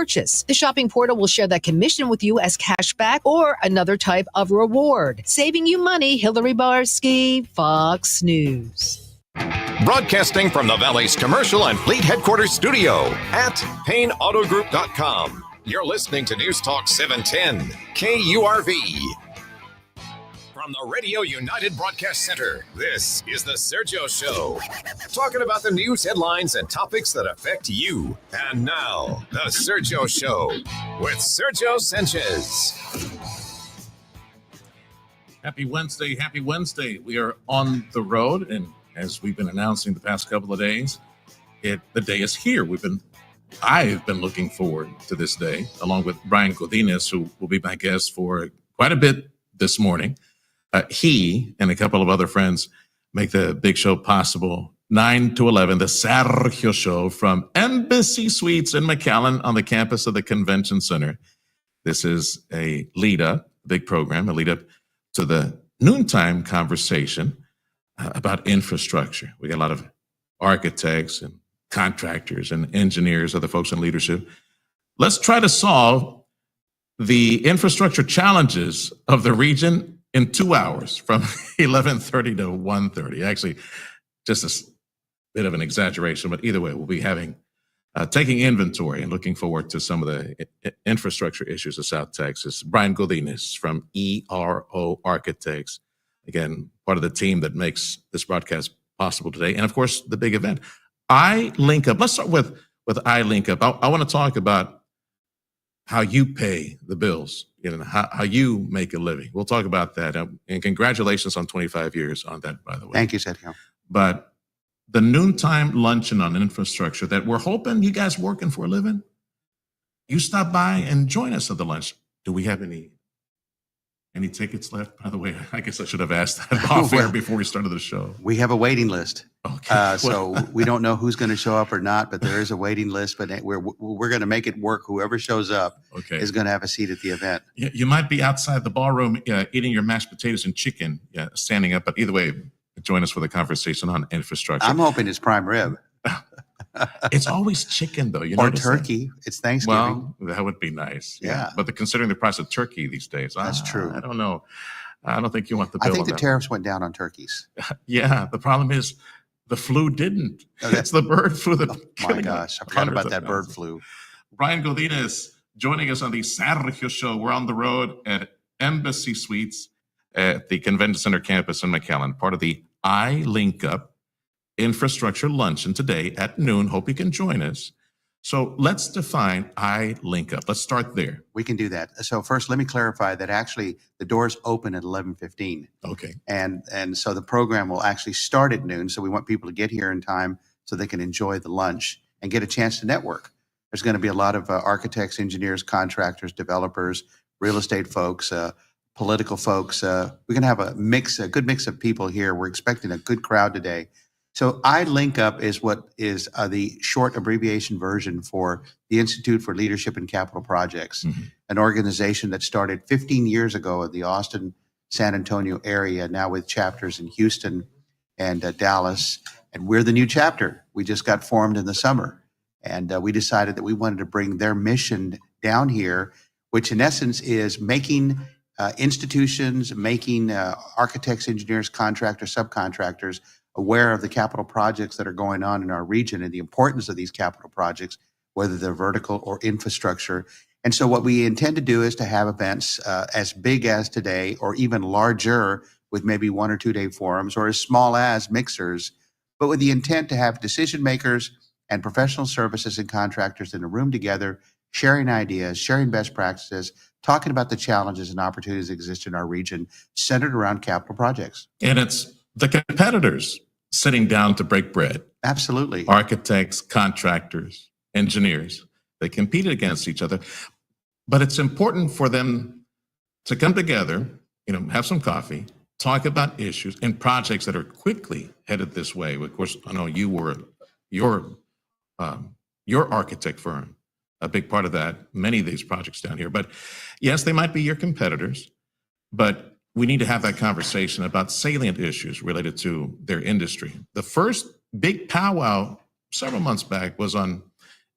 purchase. The shopping portal will share that commission with you as cash back or another type of reward. Saving you money, Hillary Barsky, Fox News. Broadcasting from the Valley's commercial and fleet headquarters studio at PayneAutoGroup.com. You're listening to News Talk 710, KURV. From the Radio United Broadcast Center, this is the Sergio Show. Talking about the news headlines and topics that affect you. And now, the Sergio Show with Sergio Sanchez. Happy Wednesday, happy Wednesday. We are on the road, and as we've been announcing the past couple of days, the day is here. I've been looking forward to this day, along with Brian Godinez, who will be my guest for quite a bit this morning. He and a couple of other friends make the big show possible. 9 to 11, the Sergio Show from Embassy Suites in McAllen on the campus of the Convention Center. This is a big program, a lead up to the noontime conversation about infrastructure. We got a lot of architects and contractors and engineers, other folks in leadership. Let's try to solve the infrastructure challenges of the region in 2 hours from 11:30 to 1:30. Actually, just a bit of an exaggeration, but either way, we'll be taking inventory and looking forward to some of the infrastructure issues of South Texas. Brian Godinez from ERO Architects, again, part of the team that makes this broadcast possible today. And of course, the big event, iLinkUp. Let's start with iLinkUp. I want to talk about how you pay the bills, how you make a living. We'll talk about that. And congratulations on 25 years on that, by the way. Thank you, Sergio. But the noontime luncheon on infrastructure that we're hoping you guys working for a living, you stop by and join us at the lunch. Do we have any tickets left? By the way, I guess I should have asked that off air before we started the show. We have a waiting list. Okay. So we don't know who's going to show up or not, but there is a waiting list. But we're going to make it work. Whoever shows up is going to have a seat at the event. You might be outside the ballroom eating your mashed potatoes and chicken, standing up. But either way, join us for the conversation on infrastructure. I'm hoping it's prime rib. It's always chicken, though. Or turkey. That? It's Thanksgiving. Well, that would be nice. Yeah. But considering the price of turkey these days, that's true. I don't know. I don't think you want the bill. I think the tariffs went down on turkeys. Yeah. The problem is the flu didn't. It's the bird flu that. Oh my gosh, I forgot about that bird flu. Brian Godinez joining us on the Sergio Show. We're on the road at Embassy Suites at the Convention Center campus in McAllen, part of the iLinkUp infrastructure luncheon today at noon. Hope you can join us. So let's define iLinkUp. Let's start there. We can do that. So first, let me clarify that actually the doors open at 11:15. Okay. And so the program will actually start at noon. So we want people to get here in time so they can enjoy the lunch and get a chance to network. There's going to be a lot of architects, engineers, contractors, developers, real estate folks, political folks. We're going to have a good mix of people here. We're expecting a good crowd today. So iLinkUp is what is the short abbreviation version for the Institute for Leadership and Capital Projects, an organization that started 15 years ago in the Austin, San Antonio area, now with chapters in Houston and Dallas. And we're the new chapter. We just got formed in the summer. And we decided that we wanted to bring their mission down here, which in essence is making institutions, making architects, engineers, contractors, subcontractors aware of the capital projects that are going on in our region and the importance of these capital projects, whether they're vertical or infrastructure. And so what we intend to do is to have events as big as today or even larger with maybe 1 or 2 day forums, or as small as mixers, but with the intent to have decision makers and professional services and contractors in a room together, sharing ideas, sharing best practices, talking about the challenges and opportunities that exist in our region centered around capital projects. And it's the competitors sitting down to break bread. Absolutely. Architects, contractors, engineers, they competed against each other. But it's important for them to come together, have some coffee, talk about issues and projects that are quickly headed this way. Of course, I know you were your architect firm, a big part of that, many of these projects down here. But yes, they might be your competitors, but we need to have that conversation about salient issues related to their industry. The first big powwow several months back was on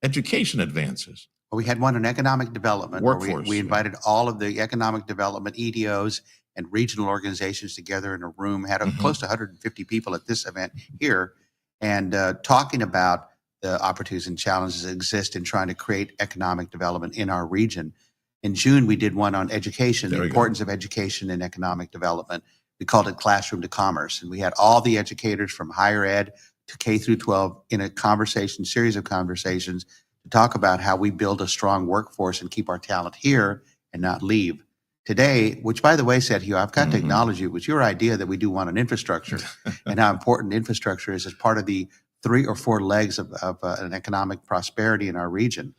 education advances. Well, we had one on economic development where Workforce, we yeah. invited all of the economic development EDOs and regional organizations together in a room, had close to 150 people at this event here, and talking about the opportunities and challenges that exist in trying to create economic development in our region. In June, we did one on education, the importance of education in economic development. We called it Classroom to Commerce, and we had all the educators from higher ed to K through 12 in a series of conversations to talk about how we build a strong workforce and keep our talent here and not leave. Today, which by the way, Sergio, I've got to acknowledge you, it was your idea that we do want an infrastructure and how important infrastructure is as part of the 3 or 4 legs of an economic prosperity in our region.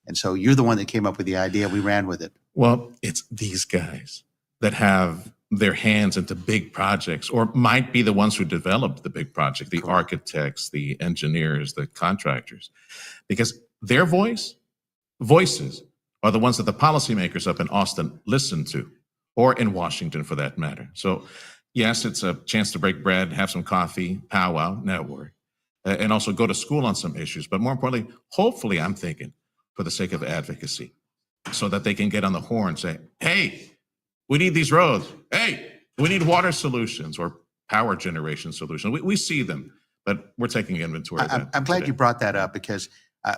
And so you're the one that came up with the idea. We ran with it. Well, it's these guys that have their hands into big projects, or might be the ones who developed the big project, the architects, the engineers, the contractors, because their voices are the ones that the policymakers up in Austin listen to, or in Washington for that matter. So yes, it's a chance to break bread, have some coffee, powwow, network, and also go to school on some issues. But more importantly, hopefully, I'm thinking for the sake of advocacy, so that they can get on the horn and say, hey, we need these roads. Hey, we need water solutions or power generation solutions. We see them, but we're taking inventory of that. I'm glad today. you brought that up, because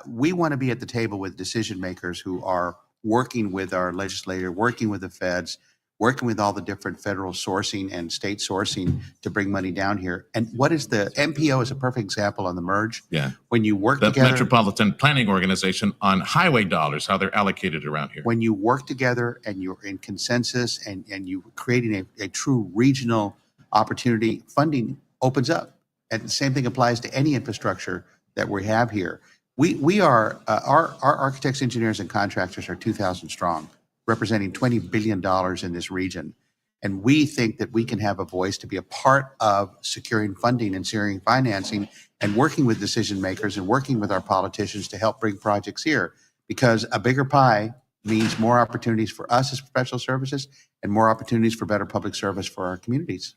we want to be at the table with decision makers who are working with our legislator, working with the feds, working with all the different federal sourcing and state sourcing to bring money down here. And what is the MPO is a perfect example on the merge. Yeah. When you work The together, Metropolitan Planning Organization on highway dollars, how they're allocated around here. when you work together and you're in consensus and you're creating a true regional opportunity, funding opens up. And the same thing applies to any infrastructure that we have here. We are, our architects, engineers, and contractors are 2,000 strong, representing $20 billion in this region. And we think that we can have a voice to be a part of securing funding and securing financing and working with decision makers and working with our politicians to help bring projects here, because a bigger pie means more opportunities for us as professional services and more opportunities for better public service for our communities.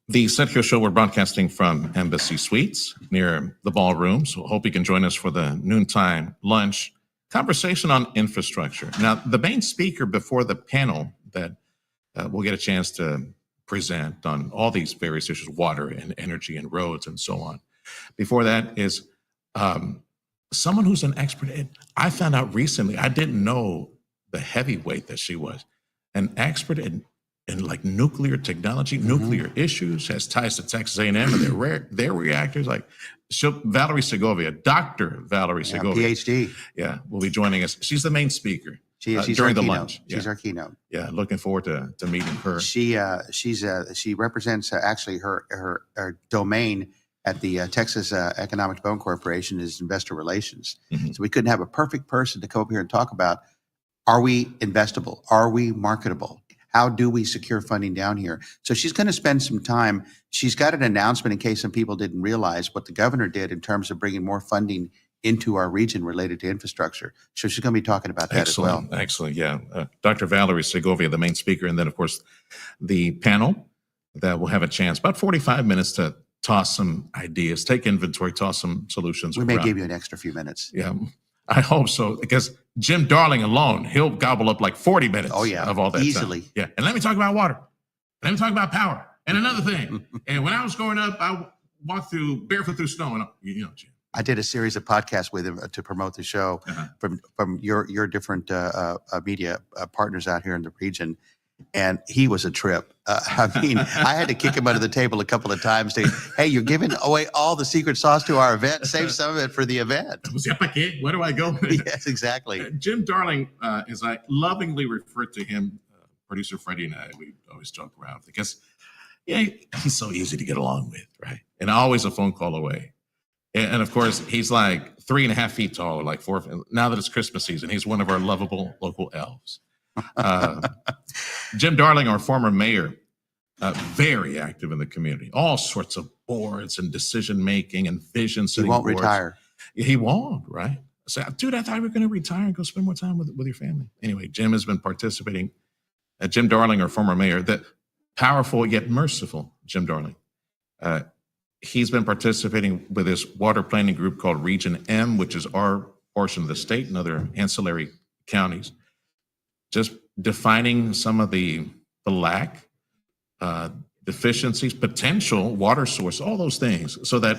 The Sergio Show, we're broadcasting from Embassy Suites near the ballroom. So hope you can join us for the noontime lunch conversation on infrastructure. Now, the main speaker before the panel that we'll get a chance to present on all these various issues, water and energy and roads and so on. Before that is someone who's an expert. I found out recently, I didn't know the heavyweight that she was, an expert in like nuclear technology, nuclear issues, has ties to Texas A&M and their reactors. Like Valerie Segovia, Dr. Valerie Segovia. PhD. Yeah, will be joining us. She's the main speaker She's during our the keynote. lunch. She's our keynote. Yeah, looking forward to meeting her. She represents actually her domain at the Texas Economic Development Corporation is investor relations. So we couldn't have a perfect person to come up here and talk about, are we investable? Are we marketable? How do we secure funding down here? So she's going to spend some time. She's got an announcement in case some people didn't realize what the governor did in terms of bringing more funding into our region related to infrastructure. So she's going to be talking about that as well. Excellent, yeah. Dr. Valerie Segovia, the main speaker, and then, of course, the panel that will have a chance, about 45 minutes to toss some ideas, take inventory, toss some solutions We around. may give you an extra few minutes. Yeah, I hope so, because Jim Darling alone, he'll gobble up like 40 minutes of all that easily. time. Yeah, and let me talk about water. Let me talk about power. And another thing, and when I was growing up, I walked barefoot through snow, and Jim. I did a series of podcasts with him to promote the show from your different media partners out here in the region. And he was a trip. I mean, I had to kick him under the table a couple of times to, hey, you're giving away all the secret sauce to our event. Save some of it for the event. Where do I go? Yes, exactly. Jim Darling, as I lovingly refer to him, producer Freddie and I, we always joke around because he's so easy to get along with, right? And always a phone call away. And of course, he's like 3.5 feet tall, or like 4. Now that it's Christmas season, he's one of our lovable local elves. Jim Darling, our former mayor, very active in the community, all sorts of boards and decision making and vision He setting. won't boards. retire. He won't, right? I say, dude, I thought we were going to retire and go spend more time with your family. Anyway, Jim has been participating. Jim Darling, our former mayor, the powerful yet merciful Jim Darling. He's been participating with this water planning group called Region M, which is our portion of the state and other ancillary counties. Just defining some of the lack, deficiencies, potential water source, all those things, so that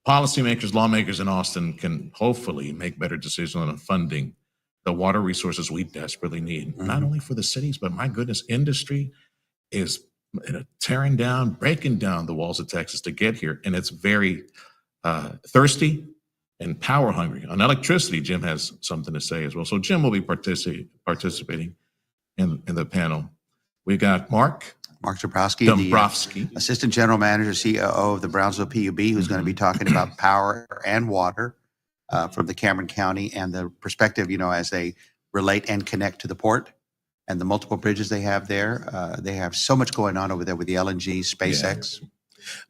policymakers, lawmakers in Austin can hopefully make better decisions on funding the water resources we desperately need, not only for the cities, but my goodness, industry is tearing down, breaking down the walls of Texas to get here. And it's very thirsty and power hungry. On electricity, Jim has something to say as well. So Jim will be participating in the panel. We got Mark Dombrowski, the Assistant General Manager, COO of the Brownsville PUB, who's going to be talking about power and water from the Cameron County and the perspective, as they relate and connect to the port and the multiple bridges they have there. They have so much going on over there with the LNG, SpaceX. Yeah.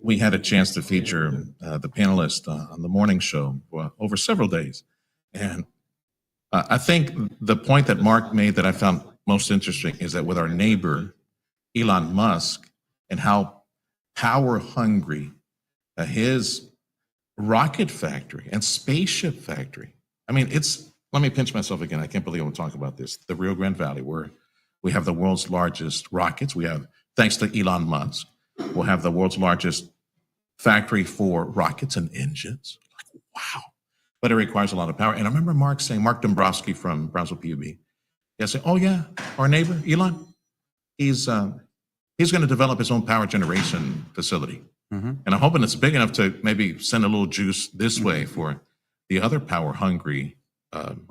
We had a chance to feature the panelists on the morning show over several days. And I think the point that Mark made that I found most interesting is that with our neighbor, Elon Musk, and how power hungry his rocket factory and spaceship factory. I mean, let me pinch myself again. I can't believe I'm talking about this. The Rio Grande Valley, where we have the world's largest rockets. We have, thanks to Elon Musk, we'll have the world's largest factory for rockets and engines. Like, wow. But it requires a lot of power. And I remember Mark Dombrowski from Brownsville PUB, saying, oh yeah, our neighbor, Elon, he's going to develop his own power generation facility. And I'm hoping it's big enough to maybe send a little juice this way for the other power hungry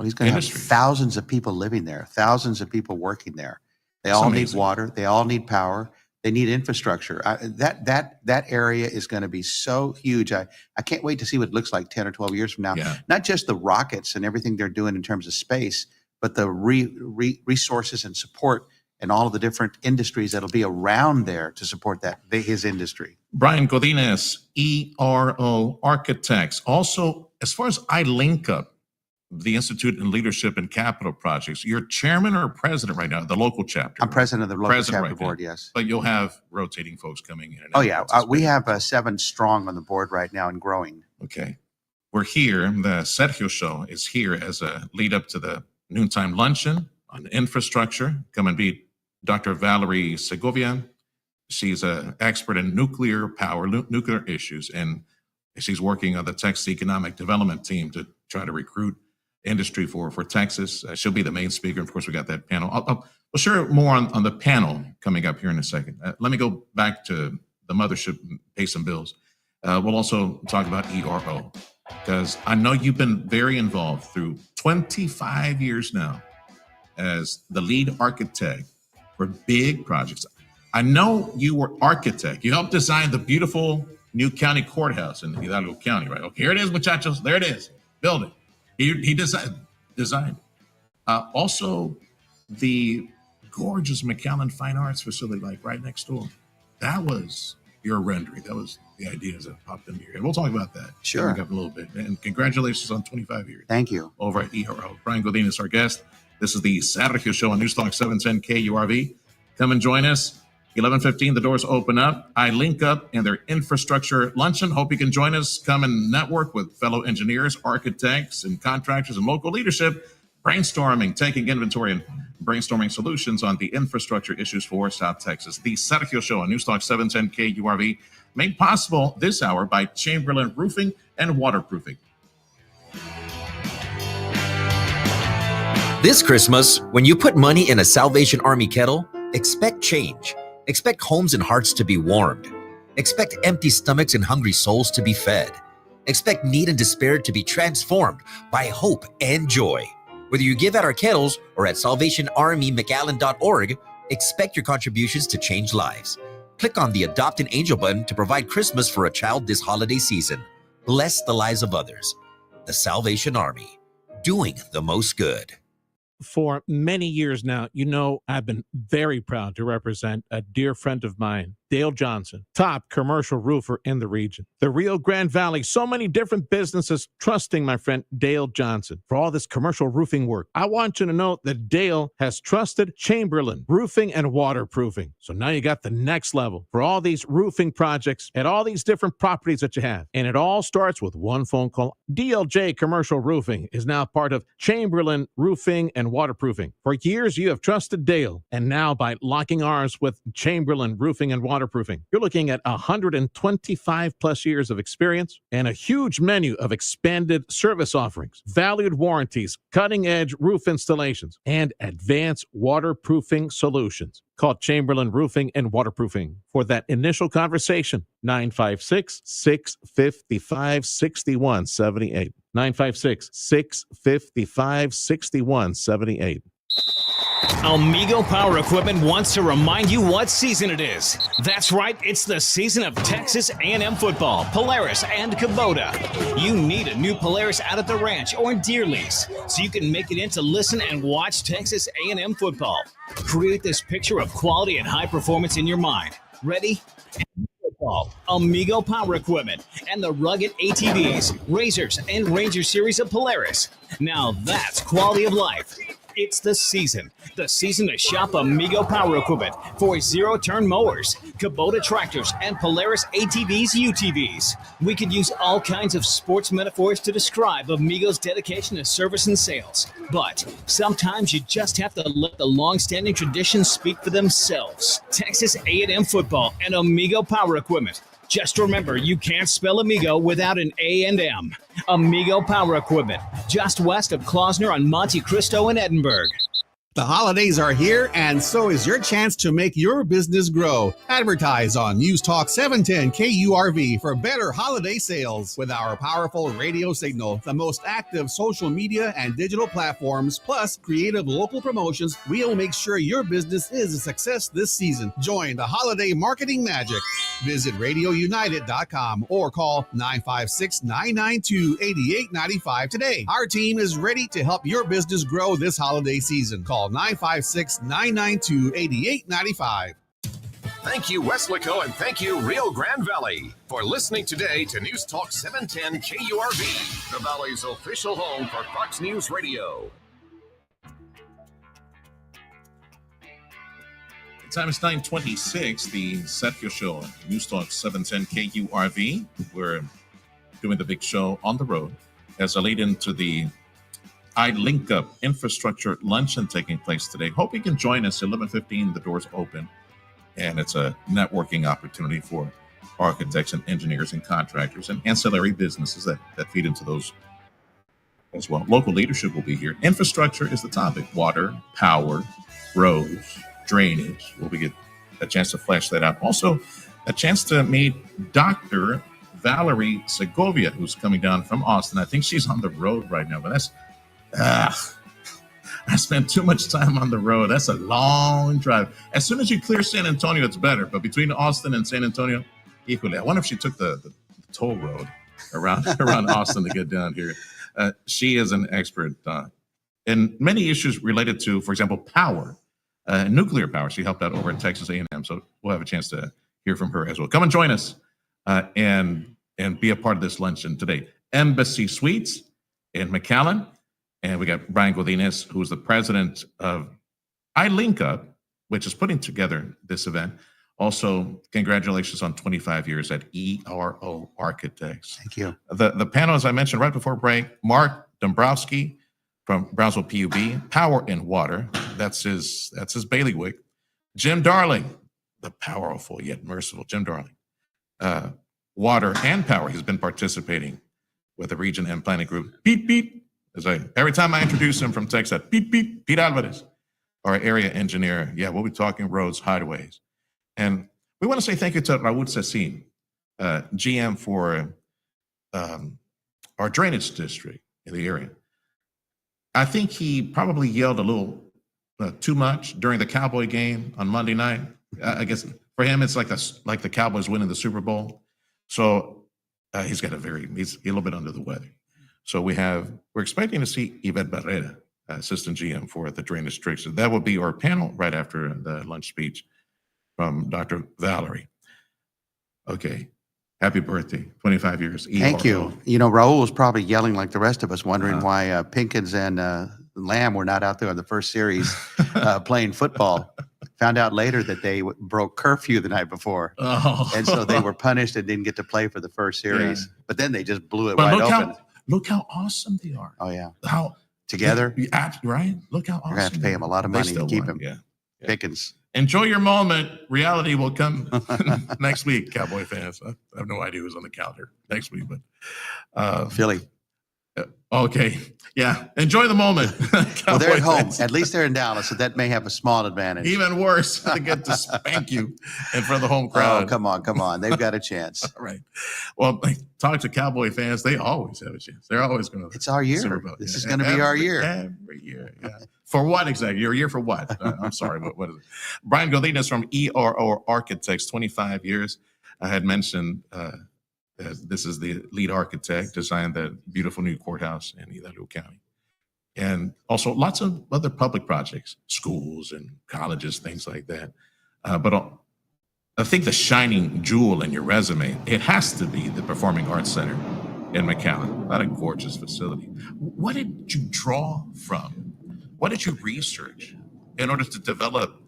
he's going to have thousands of people living there, thousands of people working there. They all need water. They all need power. They need infrastructure. That area is going to be so huge. I can't wait to see what it looks like 10 or 12 years from now. Yeah. Not just the rockets and everything they're doing in terms of space, but the resources and support and all of the different industries that'll be around there to support his industry. Brian Godinez, ERO Architects. Also, as far as I link up the Institute in Leadership and Capital Projects, you're chairman or president right now, the local chapter? I'm president of the local chapter board, yes. But you'll have rotating folks coming in. Oh, yeah. We have 7 strong on the board right now and growing. Okay. We're here. The Sergio Show is here as a lead up to the noontime luncheon on infrastructure. Come and meet Dr. Valerie Segovia. She's an expert in nuclear power, nuclear issues, and she's working on the Texas Economic Development Team to try to recruit industry for Texas. She'll be the main speaker. Of course, we got that panel. We'll share more on the panel coming up here in a second. Let me go back to the mothership, pay some bills. We'll also talk about ERO, because I know you've been very involved through 25 years now as the lead architect for big projects. I know you were architect. You helped design the beautiful new county courthouse in Hidalgo County, right? Okay, here it is, muchachos. There it is. Build it. He designed. Also, the gorgeous McAllen Fine Arts facility, like right next door. That was your rendering. That was the ideas that popped into your head. We'll talk about that. Sure. Coming up in a little bit. And congratulations on 25 years. Thank you. Over at ERO. Brian Godin is our guest. This is the Sergio Show on Newstalk 710 KURV. Come and join us. 11:15, the doors open up. I link up in their infrastructure luncheon. Hope you can join us. Come and network with fellow engineers, architects, and contractors and local leadership, brainstorming, taking inventory, and brainstorming solutions on the infrastructure issues for South Texas. The Sergio Show on Newstalk 710 KURV, made possible this hour by Chamberlain Roofing and Waterproofing. This Christmas, when you put money in a Salvation Army kettle, expect change. Expect homes and hearts to be warmed. Expect empty stomachs and hungry souls to be fed. Expect need and despair to be transformed by hope and joy. Whether you give at our kettles or at salvationarmymcallen.org, expect your contributions to change lives. Click on the Adopt an Angel button to provide Christmas for a child this holiday season. Bless the lives of others. The Salvation Army, doing the most good. For many years now, I've been very proud to represent a dear friend of mine Dale Johnson, top commercial roofer in the region. The Rio Grande Valley, so many different businesses trusting my friend Dale Johnson for all this commercial roofing work. I want you to know that Dale has trusted Chamberlain Roofing and Waterproofing. So now you got the next level for all these roofing projects at all these different properties that you have. And it all starts with one phone call. DLJ Commercial Roofing is now part of Chamberlain Roofing and Waterproofing. For years, you have trusted Dale. And now by locking arms with Chamberlain Roofing and Waterproofing, you're looking at 125 plus years of experience and a huge menu of expanded service offerings, valued warranties, cutting-edge roof installations, and advanced waterproofing solutions. Call Chamberlain Roofing and Waterproofing for that initial conversation. 956-655-6178. 956-655-6178. Amigo Power Equipment wants to remind you what season it is. That's right, it's the season of Texas A&M football, Polaris, and Kubota. You need a new Polaris out at the ranch or in Deer Lease so you can make it in to listen and watch Texas A&M football. Create this picture of quality and high performance in your mind. Ready? Football, Amigo Power Equipment, and the rugged ATVs, Razors, and Ranger series of Polaris. Now that's quality of life. It's the season to shop Amigo Power Equipment for zero-turn mowers, Kubota tractors, and Polaris ATVs, UTVs. We could use all kinds of sports metaphors to describe Amigo's dedication to service and sales. But sometimes you just have to let the long-standing traditions speak for themselves. Texas A&M football and Amigo Power Equipment. Just remember, you can't spell Amigo without an A&M. Amigo Power Equipment, just west of Klausner on Monte Cristo in Edinburgh. The holidays are here, and so is your chance to make your business grow. Advertise on News Talk 710 KURV for better holiday sales. With our powerful radio signal, the most active social media and digital platforms, plus creative local promotions, we'll make sure your business is a success this season. Join the holiday marketing magic. Visit radiounited.com or call 956-992-8895 today. Our team is ready to help your business grow this holiday season. Call 956-992-8895. Thank you, Weslaco, and thank you, Rio Grande Valley, for listening today to News Talk 710 KURV, the Valley's official home for Fox News Radio. The time is 9:26, the Sergio Show, News Talk 710 KURV. We're doing the big show on the road as a lead into the Link Up Infrastructure Luncheon taking place today. Hope you can join us at 11:15. The doors open, and it's a networking opportunity for architects and engineers and contractors and ancillary businesses that feed into those as well. Local leadership will be here. Infrastructure is the topic. Water, power, roads, drainage. We'll get a chance to flesh that out. Also, a chance to meet Dr. Valerie Segovia, who's coming down from Austin. I think she's on the road right now, but that's I spent too much time on the road. That's a long drive. As soon as you clear San Antonio, it's better. But between Austin and San Antonio, equally. I wonder if she took the toll road around Austin to get down here. She is an expert in many issues related to, for example, power, nuclear power. She helped out over at Texas A&M. So we'll have a chance to hear from her as well. Come and join us and be a part of this luncheon today. Embassy Suites in McAllen. And we got Brian Godinez, who's the president of Link Up, which is putting together this event. Also, congratulations on 25 years at ERO Architects. Thank you. The panel, as I mentioned right before break, Mark Dombrowski from Brownsville PUB, Power and Water. That's his bailiwick. Jim Darling, the powerful yet merciful Jim Darling. Water and Power. He's been participating with the Region and Planning Group. Beep, beep. Every time I introduce him from Texas, beep, beep, Pete Alvarez, our area engineer. Yeah, we'll be talking roads, highways. And we want to say thank you to Raul Cecin, GM for our drainage district in the area. I think he probably yelled a little too much during the Cowboy game on Monday night. I guess for him, it's like the Cowboys winning the Super Bowl. So he's a little bit under the weather. So we're expecting to see Yvette Barrera, assistant GM for the drainage district. So that will be our panel right after the lunch speech from Dr. Valerie. Okay. Happy birthday. 25 years. Thank you. You know, Raul was probably yelling like the rest of us, wondering why Pinkins and Lamb were not out there in the first series playing football. Found out later that they broke curfew the night before. Oh. And so they were punished and didn't get to play for the first series. Yeah. But then they just blew it But wide open. Look how awesome they are. Oh, yeah. How Together? Right? Look how awesome. You're going to have to pay him a lot of money to keep him. Yeah. Pickens. Enjoy your moment. Reality will come next week, Cowboy fans. I have no idea who's on the calendar next week, but Philly. Okay. Yeah. Enjoy the moment. Well, they're at home. fans. At least they're in Dallas, so that may have a small advantage. Even worse, they get to spank you in front of the home crowd. Oh, come on. They've got a chance. All right. Well, talk to Cowboy fans. They always have a chance. They're always going to. It's our year. This is going to be our year. Every year. Yeah. For what exactly? Your year for what? I'm sorry. What is it? Brian Godinez from ERO Architects, 25 years. I had mentioned this is the lead architect, designed that beautiful new courthouse in Hidalgo County. And also lots of other public projects, schools and colleges, things like that. But I think the shining jewel in your resume, it has to be the Performing Arts Center in McAllen. What a gorgeous facility. What did you draw from? What did you research in order to develop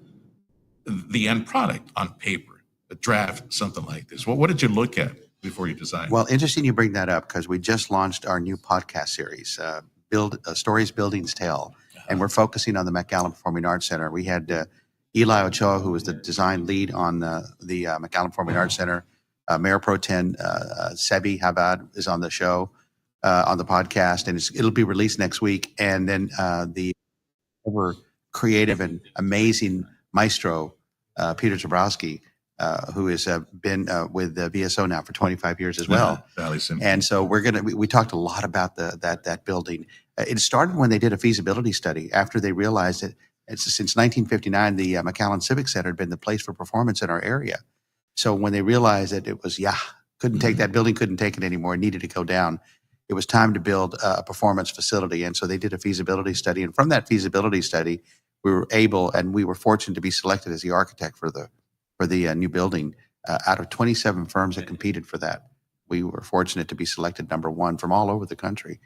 the end product on paper, a draft, something like this? What did you look at before you designed? Well, interesting you bring that up because we just launched our new podcast series, Stories Buildings Tell, and we're focusing on the McAllen Performing Arts Center. We had Eli Ochoa, who was the design lead on the McAllen Performing Arts Center. Mayor Pro Tem Sebi Habad is on the show, on the podcast, and it'll be released next week. And then the ever creative and amazing maestro, Peter Zabrowski, who has been with the VSO now for 25 years as well. Valley Symphony. And so we talked a lot about that building. It started when they did a feasibility study after they realized that since 1959, the McAllen Civic Center had been the place for performance in our area. So when they realized that it was, couldn't take that building, couldn't take it anymore, it needed to go down. It was time to build a performance facility. And so they did a feasibility study. And from that feasibility study, we were fortunate to be selected as the architect for the new building. Out of 27 firms that competed for that, we were fortunate to be selected number one from all over the country.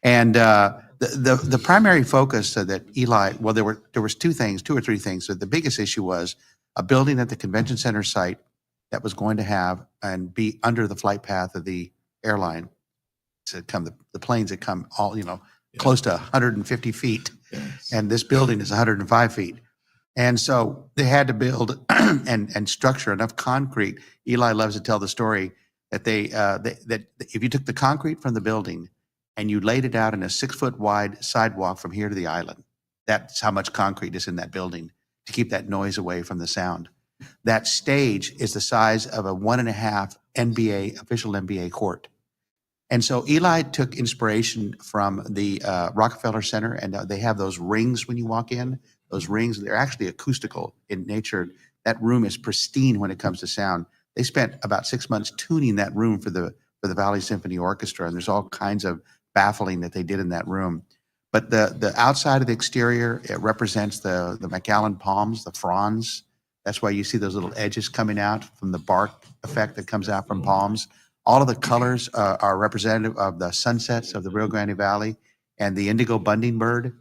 And the primary focus that Eli, well, there was two or three things. So the biggest issue was a building at the convention center site that was going to have and be under the flight path of the airline. So the planes that come all, close to 150 feet. Yes. And this building is 105 feet. And so they had to build and structure enough concrete. Eli loves to tell the story that that if you took the concrete from the building and you laid it out in a 6-foot wide sidewalk from here to the island, that's how much concrete is in that building to keep that noise away from the sound. That stage is the size of a 1.5 official NBA court. And so Eli took inspiration from the Rockefeller Center, and they have those rings when you walk in. Those rings, they're actually acoustical in nature. That room is pristine when it comes to sound. They spent about 6 months tuning that room for the Valley Symphony Orchestra, and there's all kinds of baffling that they did in that room. But the outside of the exterior, it represents the McAllen palms, the fronds. That's why you see those little edges coming out from the bark effect that comes out from palms. All of the colors are representative of the sunsets of the Rio Grande Valley and the indigo bunding bird.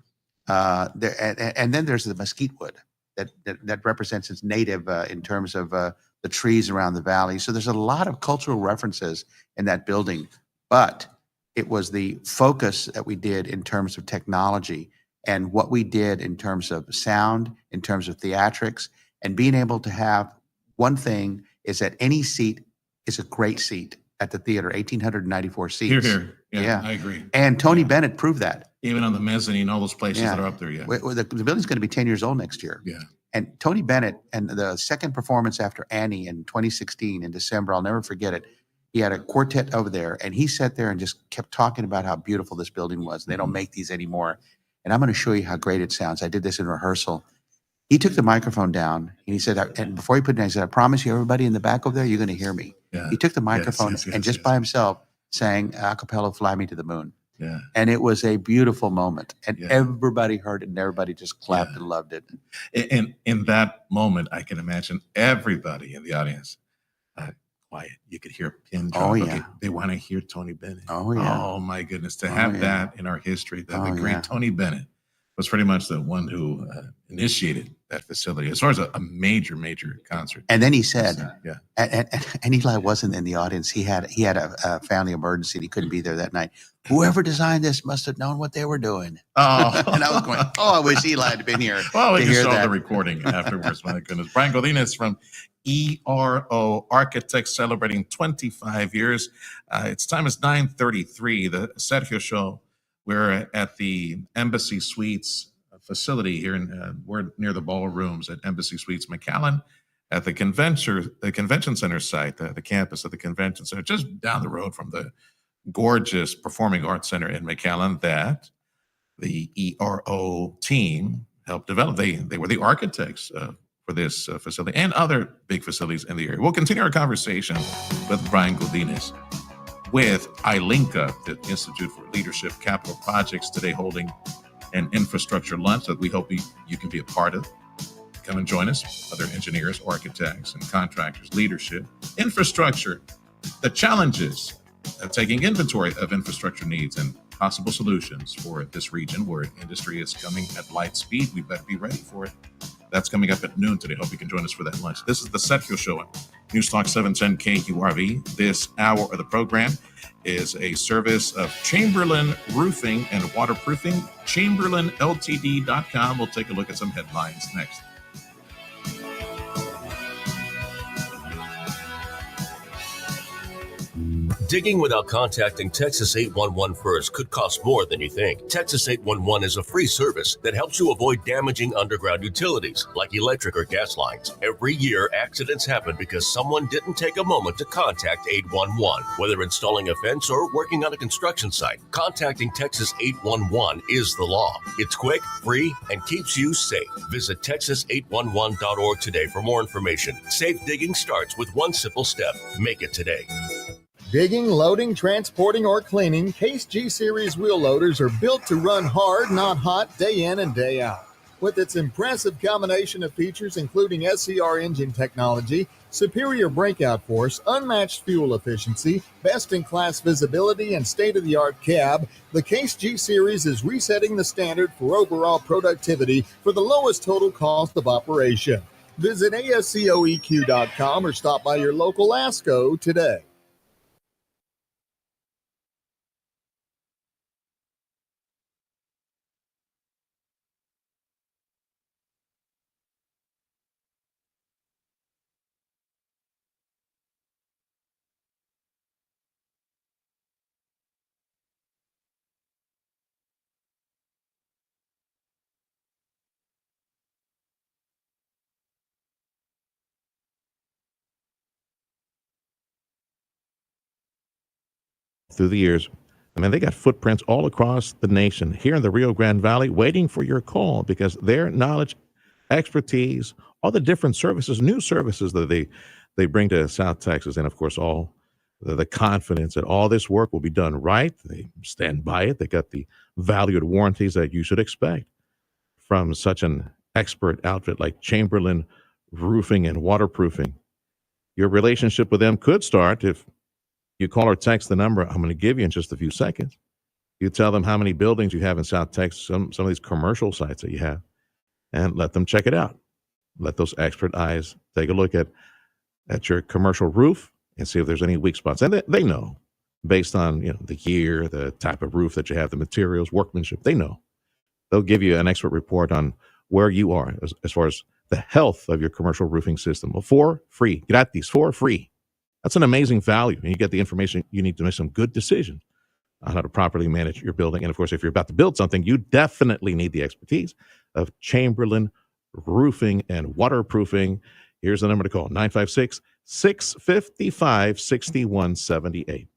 And then there's the mesquite wood that represents its native in terms of the trees around the valley. So there's a lot of cultural references in that building, but it was the focus that we did in terms of technology and what we did in terms of sound, in terms of theatrics, and being able to have one thing is that any seat is a great seat at the theater, 1,894 seats. Here. Yeah, I agree. And Tony Bennett proved that. Even on the mezzanine, all those places that are up there, The building's going to be 10 years old next year. Yeah. And Tony Bennett, and the second performance after Annie in 2016 in December, I'll never forget it. He had a quartet over there, and he sat there and just kept talking about how beautiful this building was. They don't make these anymore. And I'm going to show you how great it sounds. I did this in rehearsal. He took the microphone down, and he said, and before he put it down, he said, I promise you, everybody in the back over there, you're going to hear me. Yeah. He took the microphone and just by himself sang a cappella, Fly Me to the Moon. Yeah. And it was a beautiful moment. And everybody heard it, and everybody just clapped and loved it. And in that moment, I can imagine everybody in the audience quiet. You could hear a pin Oh, drop. yeah. Okay, they want to hear Tony Bennett. Oh, yeah. Oh, my goodness. To have that in our history, the great Tony Bennett was pretty much the one who initiated that facility as far as a major concert. And then he said, and Eli wasn't in the audience. He had a family emergency and he couldn't be there that night. Whoever designed this must have known what they were doing. Oh, and I was going, I wish Eli had been here. Well, we to can show hear the recording afterwards. My goodness. Brian Godinez from ERO Architects celebrating 25 years. Its time is 9:33. The Sergio Show. We're at the Embassy Suites facility here we're near the ballrooms at Embassy Suites McAllen at the convention center site, the campus of the convention center, just down the road from the gorgeous Performing Arts Center in McAllen that the ERO team helped develop. They were the architects for this facility and other big facilities in the area. We'll continue our conversation with Brian Godinez with ILINCA, the Institute for Leadership Capital Projects, today holding an infrastructure lunch that we hope you can be a part of. Come and join us, other engineers, architects, and contractors, leadership, infrastructure, the challenges of taking inventory of infrastructure needs and possible solutions for this region where industry is coming at light speed. We better be ready for it. That's coming up at noon today. Hope you can join us for that lunch. This is the Sergio Show on News Talk 710 KURV. This hour of the program is a service of Chamberlain Roofing and Waterproofing. ChamberlainLTD.com. We'll take a look at some headlines next. Digging without contacting Texas 811 first could cost more than you think. Texas 811 is a free service that helps you avoid damaging underground utilities like electric or gas lines. Every year, accidents happen because someone didn't take a moment to contact 811. Whether installing a fence or working on a construction site, contacting Texas 811 is the law. It's quick, free, and keeps you safe. Visit texas811.org today for more information. Safe digging starts with one simple step. Make it today. Digging, loading, transporting, or cleaning, Case G Series wheel loaders are built to run hard, not hot, day in and day out. With its impressive combination of features, including SCR engine technology, superior breakout force, unmatched fuel efficiency, best-in-class visibility, and state-of-the-art cab, the Case G Series is resetting the standard for overall productivity for the lowest total cost of operation. Visit ASCOEQ.com or stop by your local ASCO today. Through the years, I mean, they got footprints all across the nation here in the Rio Grande Valley waiting for your call because their knowledge, expertise, all the different services, new services that they bring to South Texas, and of course, all the confidence that all this work will be done right. They stand by it. They got the valued warranties that you should expect from such an expert outfit like Chamberlain Roofing and Waterproofing. Your relationship with them could start if you call or text the number I'm going to give you in just a few seconds. You tell them how many buildings you have in South Texas, some of these commercial sites that you have, and let them check it out. Let those expert eyes take a look at your commercial roof and see if there's any weak spots. And they know, based on the year, the type of roof that you have, the materials, workmanship, they know. They'll give you an expert report on where you are as far as the health of your commercial roofing system. For free. Gratis, for free. That's an amazing value, and you get the information you need to make some good decisions on how to properly manage your building. And of course, if you're about to build something, you definitely need the expertise of Chamberlain Roofing and Waterproofing. Here's the number to call, 956-655-6178.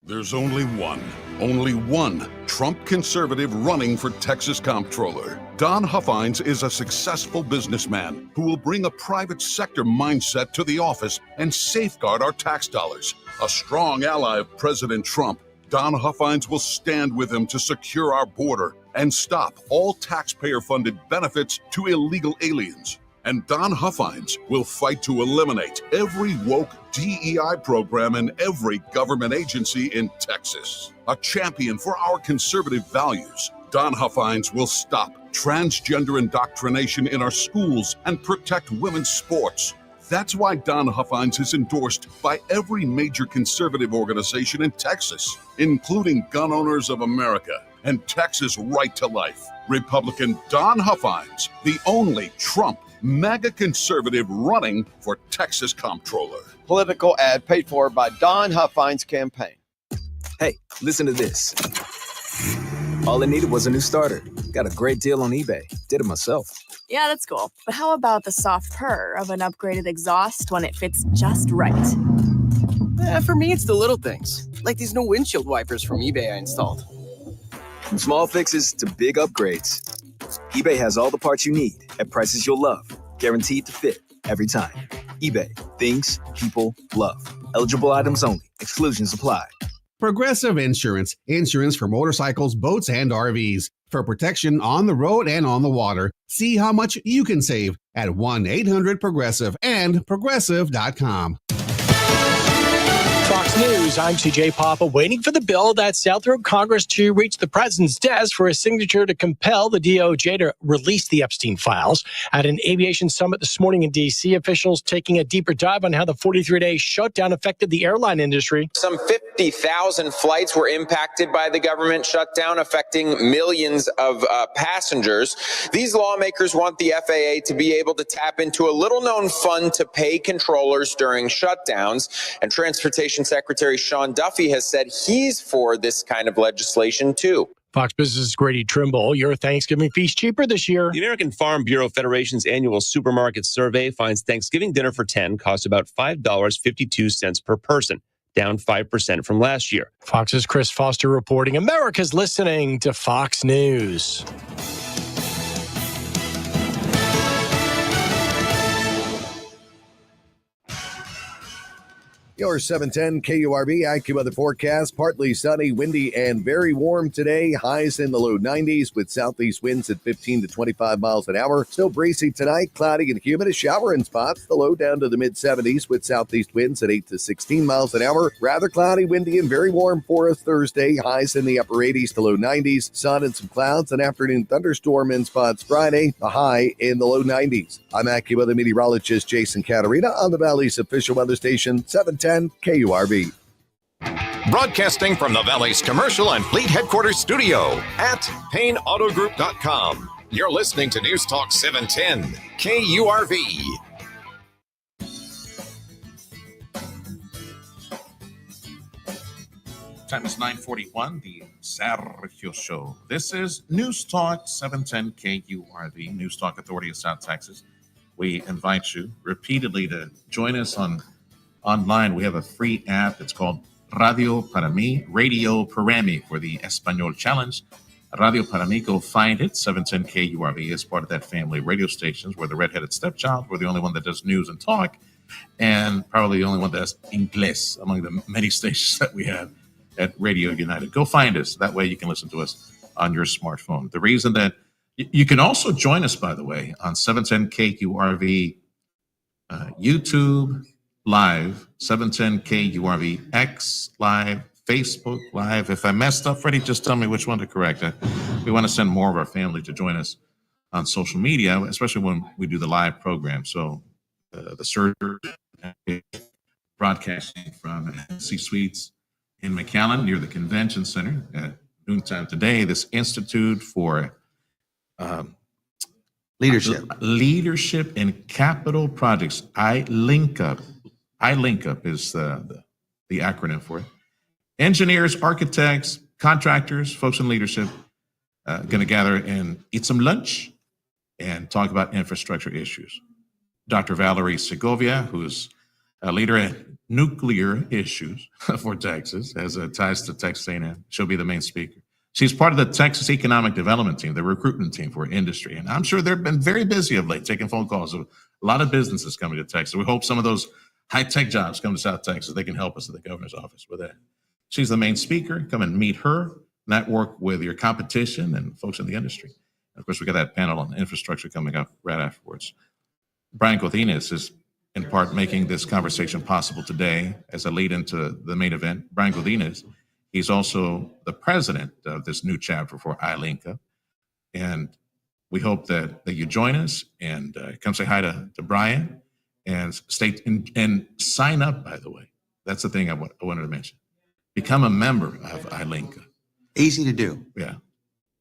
There's only one Trump conservative running for Texas Comptroller. Don Huffines is a successful businessman who will bring a private sector mindset to the office and safeguard our tax dollars. A strong ally of President Trump, Don Huffines will stand with him to secure our border and stop all taxpayer-funded benefits to illegal aliens. And Don Huffines will fight to eliminate every woke DEI program in every government agency in Texas. A champion for our conservative values, Don Huffines will stop transgender indoctrination in our schools and protect women's sports. That's why Don Huffines is endorsed by every major conservative organization in Texas, including Gun Owners of America and Texas Right to Life. Republican Don Huffines, the only Trump MAGA conservative running for Texas comptroller. Political ad paid for by Don Huffines' campaign. Hey, listen to this. All I needed was a new starter. Got a great deal on eBay. Did it myself. Yeah, that's cool. But how about the soft purr of an upgraded exhaust when it fits just right? For me, it's the little things, like these new windshield wipers from eBay I installed. From small fixes to big upgrades, eBay has all the parts you need at prices you'll love, guaranteed to fit every time. eBay, things people love. Eligible items only. Exclusions apply. Progressive Insurance. Insurance for motorcycles, boats, and RVs. For protection on the road and on the water. See how much you can save at 1-800-PROGRESSIVE and Progressive.com. Fox News, I'm CJ Papa, waiting for the bill that's out through Congress to reach the president's desk for a signature to compel the DOJ to release the Epstein files. At an aviation summit this morning in D.C., officials taking a deeper dive on how the 43-day shutdown affected the airline industry. Some 50,000 flights were impacted by the government shutdown, affecting millions of passengers. These lawmakers want the FAA to be able to tap into a little-known fund to pay controllers during shutdowns, and Transportation Secretary Sean Duffy has said he's for this kind of legislation, too. Fox Business' Grady Trimble, your Thanksgiving feast cheaper this year. The American Farm Bureau Federation's annual supermarket survey finds Thanksgiving dinner for 10 costs about $5.52 per person, down 5% from last year. Fox's Chris Foster reporting. America's listening to Fox News. Your 710 KURV AccuWeather forecast. Partly sunny, windy, and very warm today. Highs in the low 90s with southeast winds at 15 to 25 miles an hour. Still breezy tonight, cloudy and humid. A shower in spots. The low down to the mid 70s with southeast winds at 8 to 16 miles an hour. Rather cloudy, windy, and very warm for us Thursday. Highs in the upper 80s to low 90s. Sun and some clouds. An afternoon thunderstorm in spots Friday. A high in the low 90s. I'm AccuWeather meteorologist Jason Caterina on the Valley's official weather station, 710 KURV. Broadcasting from the Valley's commercial and fleet headquarters studio at PayneAutoGroup.com. You're listening to News Talk 710 KURV. Time is 9:41, the Sergio Show. This is News Talk 710 KURV, News Talk Authority of South Texas. We invite you repeatedly to join us online. We have a free app. It's called Radio Para Mí, Radio Para Mí for the Espanol Challenge. Radio Para Mí, go find it. 710 KURV is part of that family of radio stations. We're the redheaded stepchild. We're the only one that does news and talk, and probably the only one that does Inglés among the many stations that we have at Radio United. Go find us. That way you can listen to us on your smartphone. The reason that you can also join us, by the way, on 710 KURV YouTube Live, 710 KURV X Live, Facebook Live. If I messed up, Freddie, just tell me which one to correct. We want to send more of our family to join us on social media, especially when we do the live program. So the Sergio broadcasting from Embassy Suites in McAllen near the Convention Center at noontime today. This Institute for Leadership in Capital Projects. I link up is the acronym for it. Engineers, architects, contractors, folks in leadership going to gather and eat some lunch and talk about infrastructure issues. Dr. Valerie Segovia, who's a leader in nuclear issues for Texas, has ties to Texas A&M. She'll be the main speaker. She's part of the Texas Economic Development Team, the recruitment team for industry. And I'm sure they've been very busy of late, taking phone calls of a lot of businesses coming to Texas. We hope some of those high-tech jobs come to South Texas. They can help us at the governor's office with that. She's the main speaker. Come and meet her, network with your competition and folks in the industry. And of course, we got that panel on infrastructure coming up right afterwards. Brian Godinez is in part making this conversation possible today as a lead into the main event. Brian Godinez, he's also the president of this new chapter for ILINCA. And we hope that you join us and come say hi to Brian and and sign up, by the way. That's the thing I wanted to mention. Become a member of ILINCA. Easy to do. Yeah.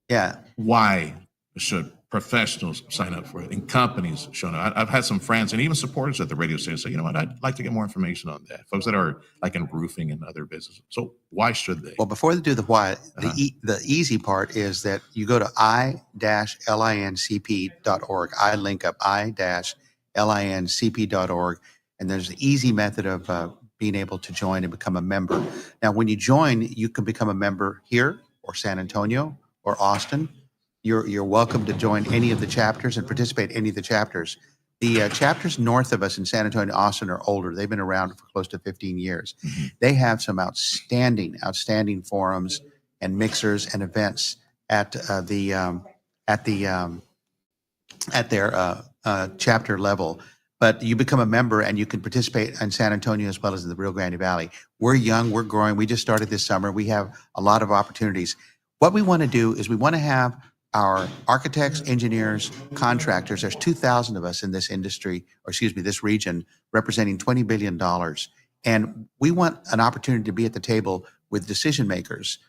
Yeah. Why should professionals sign up for it and companies showing up? I've had some friends and even supporters at the radio station say, you know what, I'd like to get more information on that. Folks that are like in roofing and other businesses. So why should they? Well, before they do the why, the easy part is that you go to i-lincp.org. I link up i-lincp.org, and there's an easy method of being able to join and become a member. Now, when you join, you can become a member here or San Antonio or Austin. You're welcome to join any of the chapters and participate in any of the chapters. The chapters north of us in San Antonio and Austin are older. They've been around for close to 15 years. Mm-hmm. They have some outstanding forums and mixers and events at their chapter level. But you become a member and you can participate in San Antonio as well as in the Rio Grande Valley. We're young, we're growing. We just started this summer. We have a lot of opportunities. What we want to do is we want to have our architects, engineers, contractors. There's 2,000 of us in this industry, this region, representing $20 billion. And we want an opportunity to be at the table with decision makers,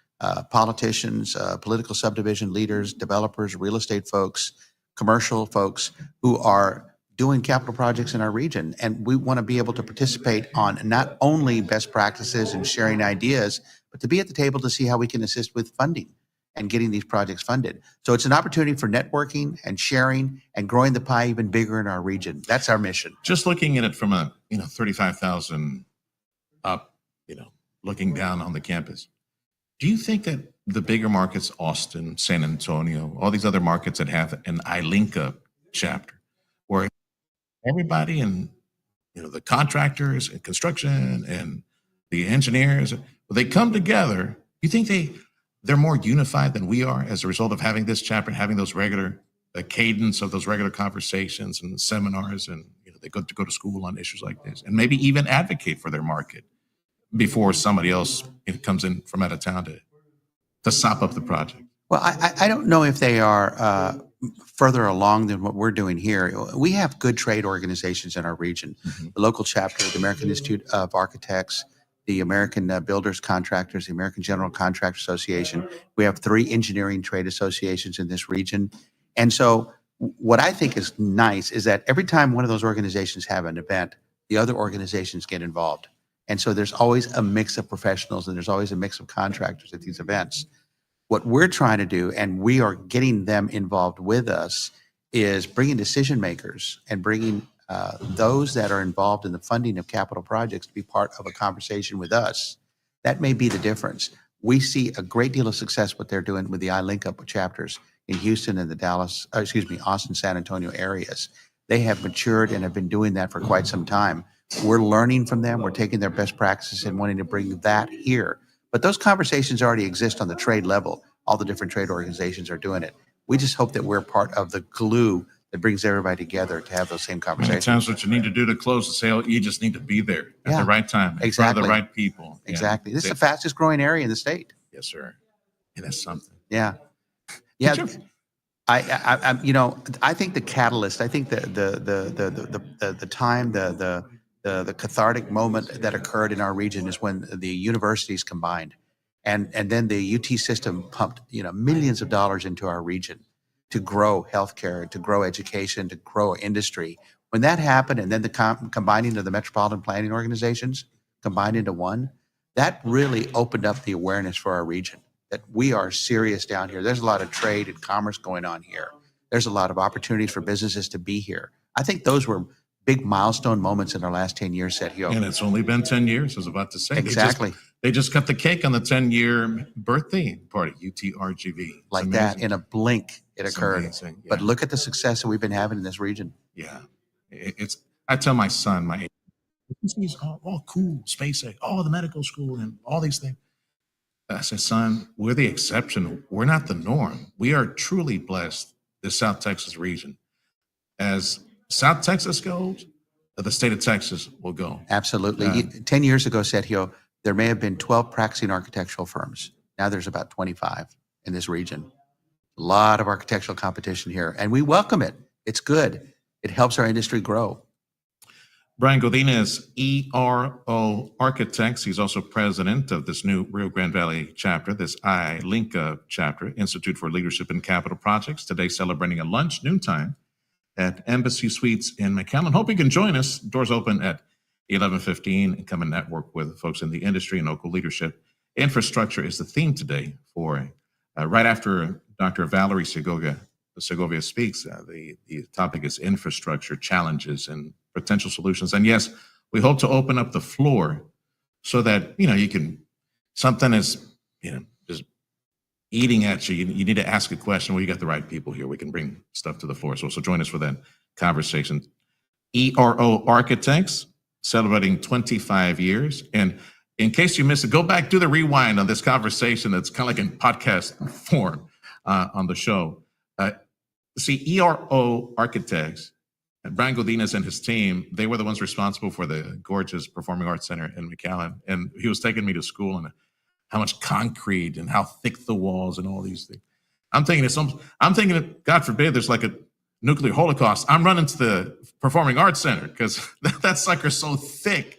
politicians, political subdivision leaders, developers, real estate folks, commercial folks who are doing capital projects in our region. And we want to be able to participate on not only best practices and sharing ideas, but to be at the table to see how we can assist with funding and getting these projects funded. So it's an opportunity for networking and sharing and growing the pie even bigger in our region. That's our mission. Just looking at it from a 35,000 up, looking down on the campus. Do you think that the bigger markets, Austin, San Antonio, all these other markets that have an ILINCA chapter, where everybody and the contractors and construction and the engineers, they come together, you think they're more unified than we are as a result of having this chapter and having those regular cadence of those regular conversations and seminars, and they go to school on issues like this and maybe even advocate for their market before somebody else comes in from out of town to sop up the project? Well, I don't know if they are further along than what we're doing here. We have good trade organizations in our region. Mm-hmm. The local chapter, the American Institute of Architects, the American Builders Contractors, the American General Contractor Association. We have 3 engineering trade associations in this region. And so what I think is nice is that every time one of those organizations have an event, the other organizations get involved. And so there's always a mix of professionals and there's always a mix of contractors at these events. What we're trying to do, and we are getting them involved with us, is bringing decision makers and bringing those that are involved in the funding of capital projects to be part of a conversation with us. That may be the difference. We see a great deal of success what they're doing with the ILINCA chapters in Houston and the Austin, San Antonio areas. They have matured and have been doing that for quite some time. We're learning from them. We're taking their best practices and wanting to bring that here. But those conversations already exist on the trade level. All the different trade organizations are doing it. We just hope that we're part of the glue that brings everybody together to have those same conversations. Sometimes what you need to do to close the sale, you just need to be there at the right time, in front of the right people. Exactly. This is the fastest growing area in the state. Yes, sir. And that's something. Yeah. Yeah. I think the catalyst, I think the time, the cathartic moment that occurred in our region is when the universities combined, and then the UT system pumped millions of dollars into our region to grow healthcare, to grow education, to grow industry. When that happened, and then the combining of the metropolitan planning organizations combined into one, that really opened up the awareness for our region that we are serious down here. There's a lot of trade and commerce going on here. There's a lot of opportunities for businesses to be here. I think those were big milestone moments in our last 10 years, Sergio. And it's only been 10 years, I was about to say. Exactly. They just cut the cake on the 10-year birthday party, UTRGV. Like that, in a blink, it occurred. Yeah. But look at the success that we've been having in this region. Yeah. I tell my son, he's all cool, SpaceX, the medical school and all these things. I said, son, we're the exception. We're not the norm. We are truly blessed, this South Texas region. As South Texas goes, the state of Texas will go. Absolutely. 10 years ago, Sergio, there may have been 12 practicing architectural firms. Now there's about 25 in this region. A lot of architectural competition here, and we welcome it. It's good. It helps our industry grow. Brian Godinez, ERO Architects. He's also president of this new Rio Grande Valley chapter, this ILINCA chapter, Institute for Leadership in Capital Projects. Today celebrating a lunch, noontime, at Embassy Suites in McAllen. Hope you can join us. Doors open at 11:15 and come and network with folks in the industry and local leadership. Infrastructure is the theme today for right after Dr. Valerie Segovia speaks. The topic is infrastructure challenges and potential solutions. And yes, we hope to open up the floor so that, you can, something is, just eating at you. You need to ask a question. Well, you got the right people here. We can bring stuff to the floor. So join us for that conversation. ERO Architects, celebrating 25 years. And in case you missed it, go back, do the rewind on this conversation that's kind of like in podcast form on the show. See, ERO Architects, and Brian Godinez and his team, they were the ones responsible for the gorgeous Performing Arts Center in McAllen. And he was taking me to school and how much concrete and how thick the walls and all these things. I'm thinking, God forbid, there's like a nuclear holocaust. I'm running to the Performing Arts Center because that sucker's so thick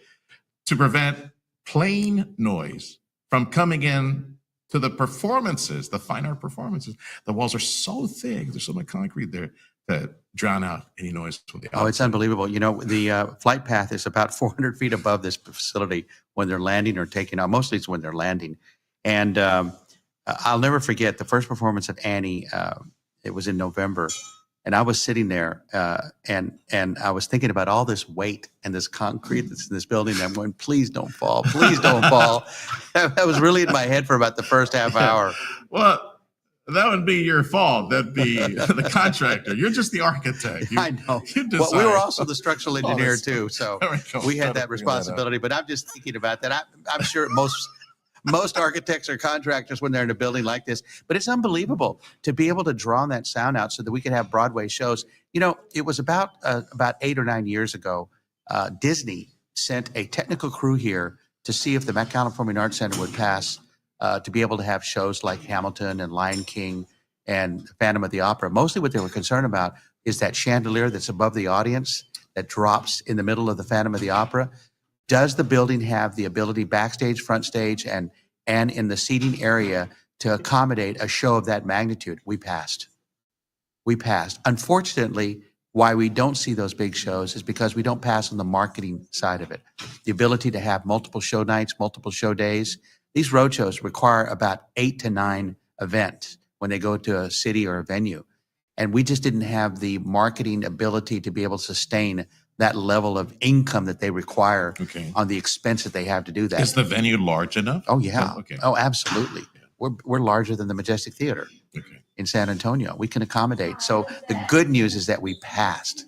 to prevent plane noise from coming in to the performances, the fine art performances. The walls are so thick. There's so much concrete there that drown out any noise from the outside. Oh, it's unbelievable. The flight path is about 400 feet above this facility when they're landing or taking off. Mostly it's when they're landing. And I'll never forget the first performance of Annie. It was in November. And I was sitting there and I was thinking about all this weight and this concrete that's in this building. And I'm going, please don't fall. Please don't fall. That was really in my head for about the first half hour. Well, that would be your fault. That'd be the contractor. You're just the architect. I know. Well, we were also the structural engineer too. So we had that responsibility. But I'm just thinking about that. I'm sure most architects or contractors when they're in a building like this, but it's unbelievable to be able to draw that sound out so that we could have Broadway shows. It was about 8 or 9 years ago, Disney sent a technical crew here to see if the McAllen Performing Arts Center would pass to be able to have shows like Hamilton and Lion King and Phantom of the Opera. Mostly what they were concerned about is that chandelier that's above the audience that drops in the middle of the Phantom of the Opera. Does the building have the ability backstage, front stage, and in the seating area to accommodate a show of that magnitude? We passed. Unfortunately, why we don't see those big shows is because we don't pass on the marketing side of it. The ability to have multiple show nights, multiple show days. These road shows require about 8 to 9 events when they go to a city or a venue. And we just didn't have the marketing ability to be able to sustain that level of income that they require on the expense that they have to do that. Is the venue large enough? Oh, yeah. Oh, absolutely. We're larger than the Majestic Theater in San Antonio. We can accommodate. So the good news is that we passed.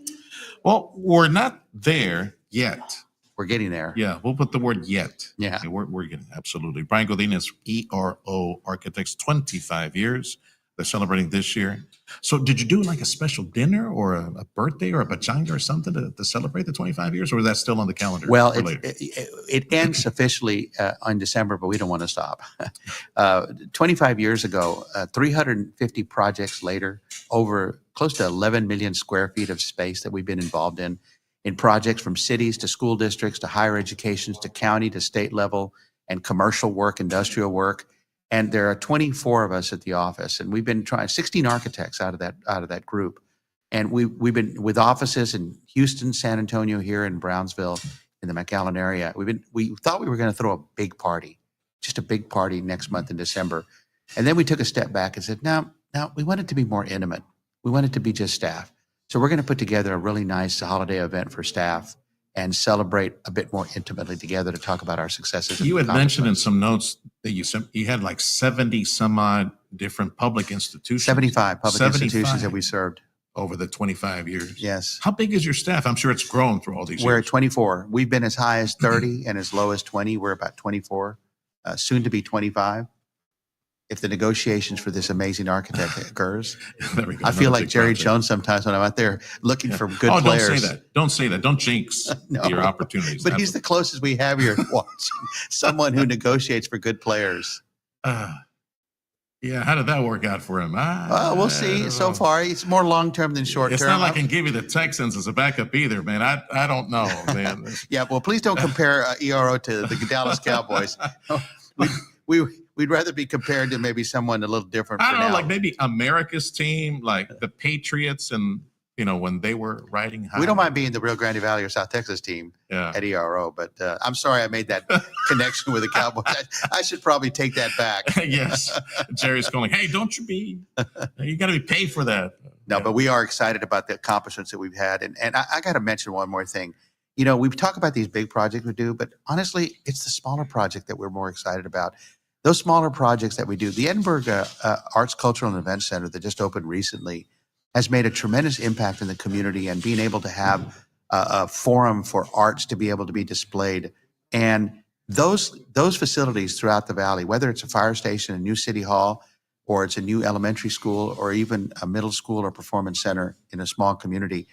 Well, we're not there yet. We're getting there. Yeah, we'll put the word yet. Yeah. Okay, we're getting, absolutely. Brian Godinez, ERO Architects, 25 years. They're celebrating this year. So did you do like a special dinner or a birthday or a pachanga or something to celebrate the 25 years, or is that still on the calendar? Well, it ends officially in December, but we don't want to stop. 25 years ago, 350 projects later, over close to 11 million square feet of space that we've been involved in projects from cities to school districts to higher educations to county to state level and commercial work, industrial work. And there are 24 of us at the office, and we've been trying 16 architects out of that group. And we've been with offices in Houston, San Antonio, here in Brownsville, in the McAllen area. We thought we were going to throw a big party, just a big party next month in December. And then we took a step back and said, no, we want it to be more intimate. We want it to be just staff. So we're going to put together a really nice holiday event for staff and celebrate a bit more intimately together to talk about our successes. You had mentioned in some notes that you had like 70 some odd different public institutions. 75 public institutions that we served. Over the 25 years. Yes. How big is your staff? I'm sure it's grown through all these years. We're at 24. We've been as high as 30 and as low as 20. We're about 24, soon to be 25. if the negotiations for this amazing architect occurs. There we go. I feel Another like big Jerry project. Jones sometimes when I'm out there looking for good Oh, players. don't say that. Don't say that. Don't jinx No. your opportunities. But he's the closest we have here watching someone who negotiates for good players. Yeah, how did that work out for him? We'll see. So far, it's more long-term than short-term. It's not like I can give you the Texans as a backup either, man. I don't know, man. Yeah, well, please don't compare ERO to the Dallas Cowboys. We'd rather be compared to maybe someone a little different. I for don't know, now. like maybe America's team, like the Patriots, and when they were riding high. We don't mind being the Rio Grande Valley or South Texas team at ERO, but I'm sorry I made that connection with the Cowboys. I should probably take that back. Yes, Jerry's going, hey, don't you be? You got to be paid for that. No, but we are excited about the accomplishments that we've had, and I got to mention one more thing. We talk about these big projects we do, but honestly, it's the smaller project that we're more excited about. Those smaller projects that we do, the Edinburgh Arts, Cultural, and Event Center that just opened recently has made a tremendous impact in the community, and being able to have a forum for arts to be able to be displayed. And those facilities throughout the valley, whether it's a fire station, a new city hall, or it's a new elementary school, or even a middle school or performance center in a small community,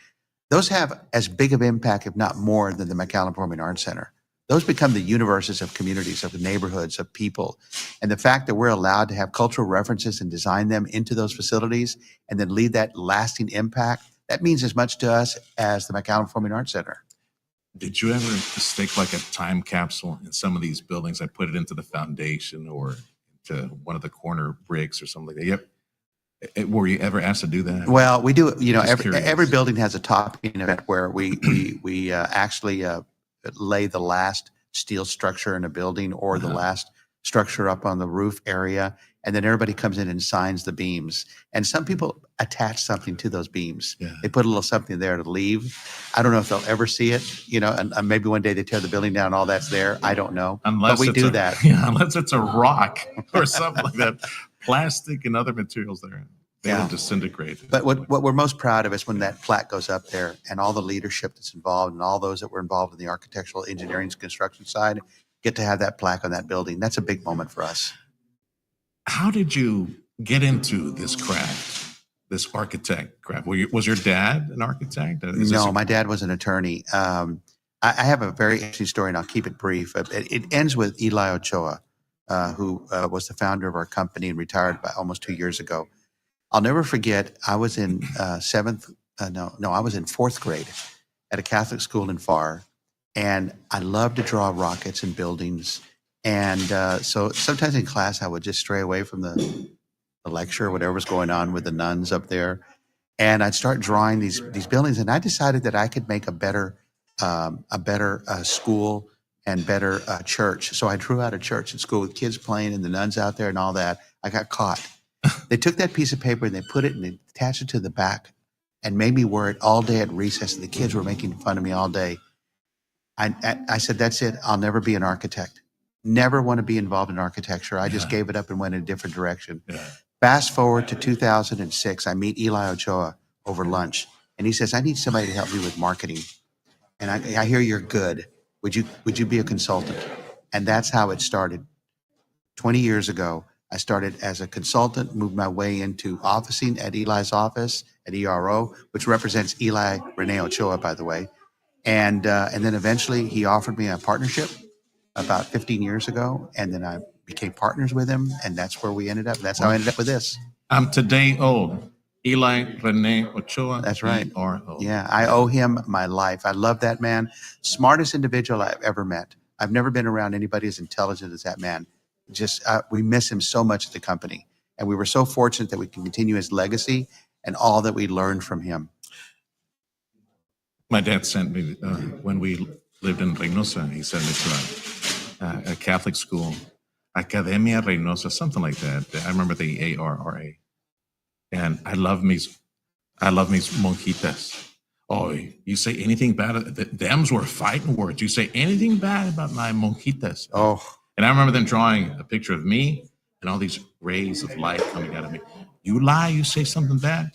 those have as big of impact, if not more, than the McAllen Performing Arts Center. Those become the universes of communities, of the neighborhoods, of people. And the fact that we're allowed to have cultural references and design them into those facilities and then leave that lasting impact, that means as much to us as the McAllen Performing Arts Center. Did you ever stick like a time capsule in some of these buildings? I put it into the foundation or to one of the corner bricks or something like that. Yep. Were you ever asked to do that? Well, we do. Just Every building has a topping event where we actually lay the last steel structure in a building or the last structure up on the roof area, and then everybody comes in and signs the beams. And some people attach something to those beams. Yeah. They put a little something there to leave. I don't know if they'll ever see it, and maybe one day they tear the building down and all that's there. I don't know. Unless but we it's do that. Yeah, unless it's a rock or something like that. Plastic and other materials there. They will disintegrate. But what we're most proud of is when that plaque goes up there and all the leadership that's involved and all those that were involved in the architectural engineering construction side get to have that plaque on that building. That's a big moment for us. How did you get into this craft, this architect craft? Was your dad an architect? No, my dad was an attorney. I have a very interesting story, and I'll keep it brief. It ends with Eli Ochoa, who was the founder of our company and retired almost 2 years ago. I'll never forget, I was in I was in fourth grade at a Catholic school in Farr, and I loved to draw rockets and buildings. And so sometimes in class, I would just stray away from the lecture or whatever was going on with the nuns up there. And I'd start drawing these buildings, and I decided that I could make a better school and better church. So I drew out a church at school with kids playing and the nuns out there and all that. I got caught. They took that piece of paper and they put it and they attached it to the back and made me wear it all day at recess. And the kids were making fun of me all day. I said, that's it. I'll never be an architect. Never want to be involved in architecture. I just gave it up and went in a different direction. Fast forward to 2006, I meet Eli Ochoa over lunch. And he says, I need somebody to help me with marketing. And I hear you're good. Would you be a consultant? And that's how it started. 20 years ago, I started as a consultant, moved my way into officing at Eli's office at ERO, which represents Eli Rene Ochoa, by the way. And then eventually he offered me a partnership about 15 years ago. And then I became partners with him. And that's where we ended up. That's how I ended up with this. I'm today old. Eli Rene Ochoa. That's right. ERO. Yeah, I owe him my life. I love that man. Smartest individual I've ever met. I've never been around anybody as intelligent as that man. Just we miss him so much at the company, and we were so fortunate that we can continue his legacy and all that we learned from him. My dad sent me when we lived in Reynosa. He sent me to a Catholic school, Academia Reynosa, something like that. I remember the ARRA, and I love mis monjitas. Oh, you say anything bad? Them's were fighting words. You say anything bad about my monjitas? Oh. And I remember them drawing a picture of me and all these rays of light coming out of me. You lie, you say something bad,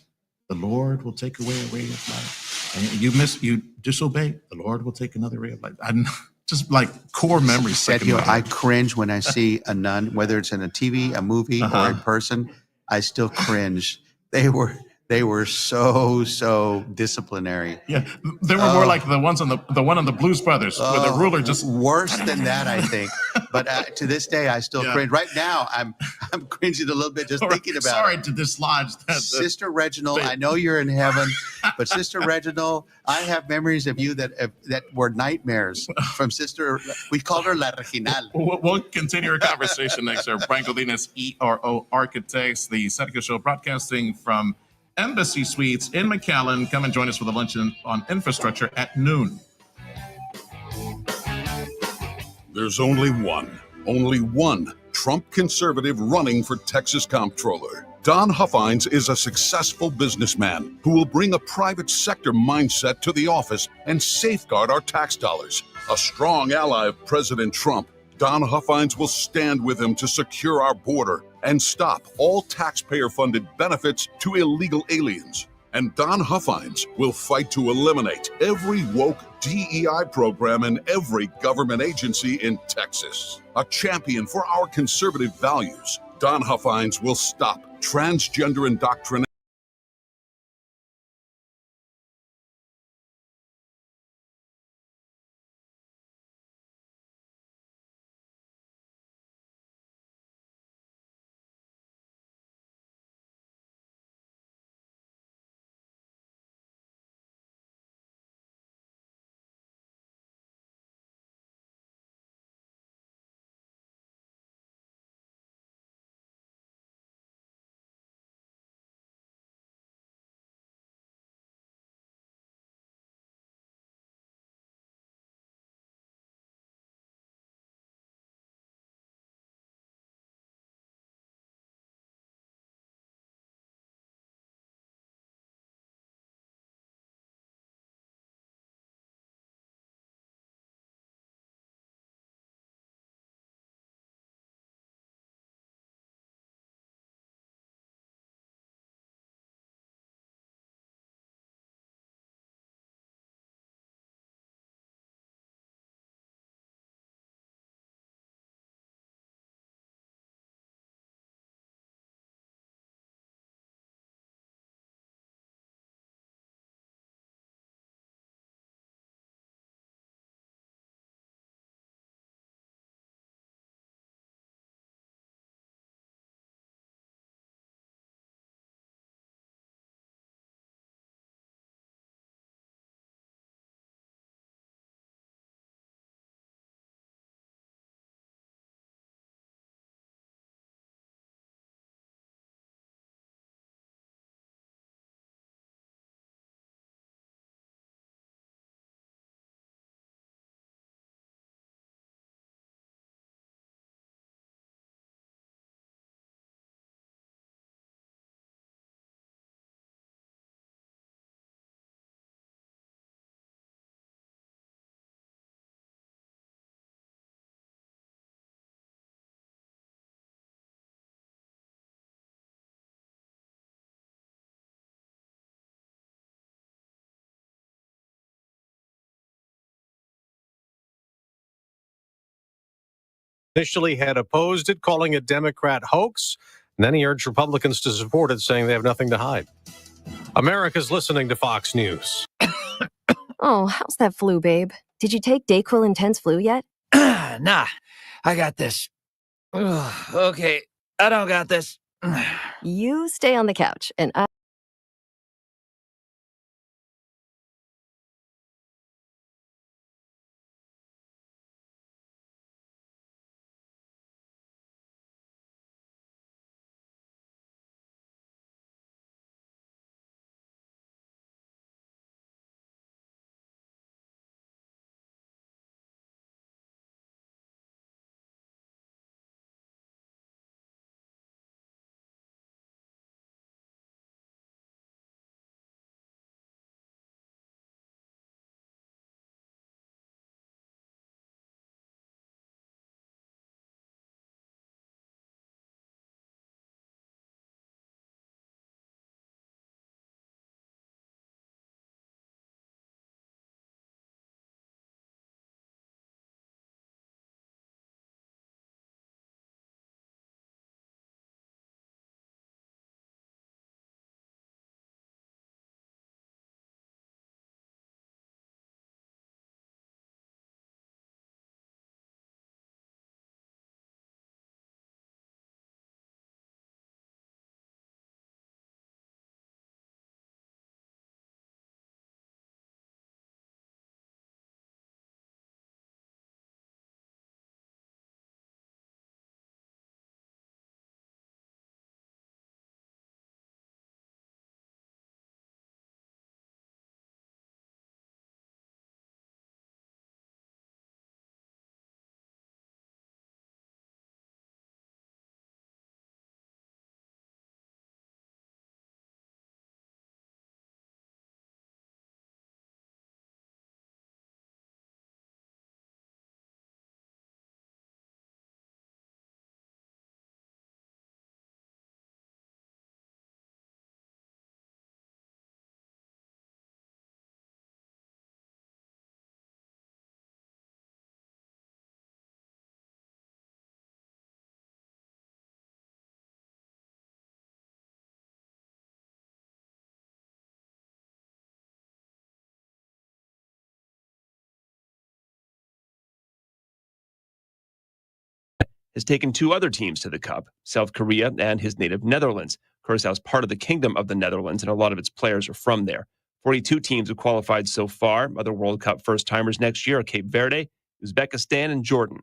the Lord will take away a ray of light. And you disobey, the Lord will take another ray of light. just like core memories. Sergio, I cringe when I see a nun, whether it's in a TV, a movie, or in person. I still cringe. They were so disciplinary. Yeah, they were more like the one on the Blues Brothers, where the ruler just worse than that, I think. But to this day, I still cringe. Right now, I'm cringing a little bit just thinking about sorry it. to dislodge that. Sister Reginald, I know you're in heaven, but Sister Reginald, I have memories of you that were nightmares from Sister. We called her La Reginal. We'll continue our conversation next year. Frank Godinez, ERO Architects, the Sergio Show, broadcasting from Embassy Suites in McAllen. Come and join us for the luncheon on infrastructure at noon. There's only one Trump conservative running for Texas comptroller. Don Huffines is a successful businessman who will bring a private sector mindset to the office and safeguard our tax dollars. A strong ally of President Trump, Don Huffines will stand with him to secure our border and stop all taxpayer-funded benefits to illegal aliens. And Don Huffines will fight to eliminate every woke DEI program in every government agency in Texas. A champion for our conservative values, Don Huffines will stop transgender indoctrination. Initially had opposed it, calling it Democrat hoax. And then he urged Republicans to support it, saying they have nothing to hide. America's listening to Fox News. Oh, how's that flu, babe? Did you take Dayquil Intense Flu yet? Nah, I got this. Ugh, okay, I don't got this. You stay on the couch, and I... has taken 2 other teams to the Cup, South Korea and his native Netherlands. Curacao is part of the Kingdom of the Netherlands, and a lot of its players are from there. 42 teams have qualified so far. Other World Cup first-timers next year are Cape Verde, Uzbekistan, and Jordan.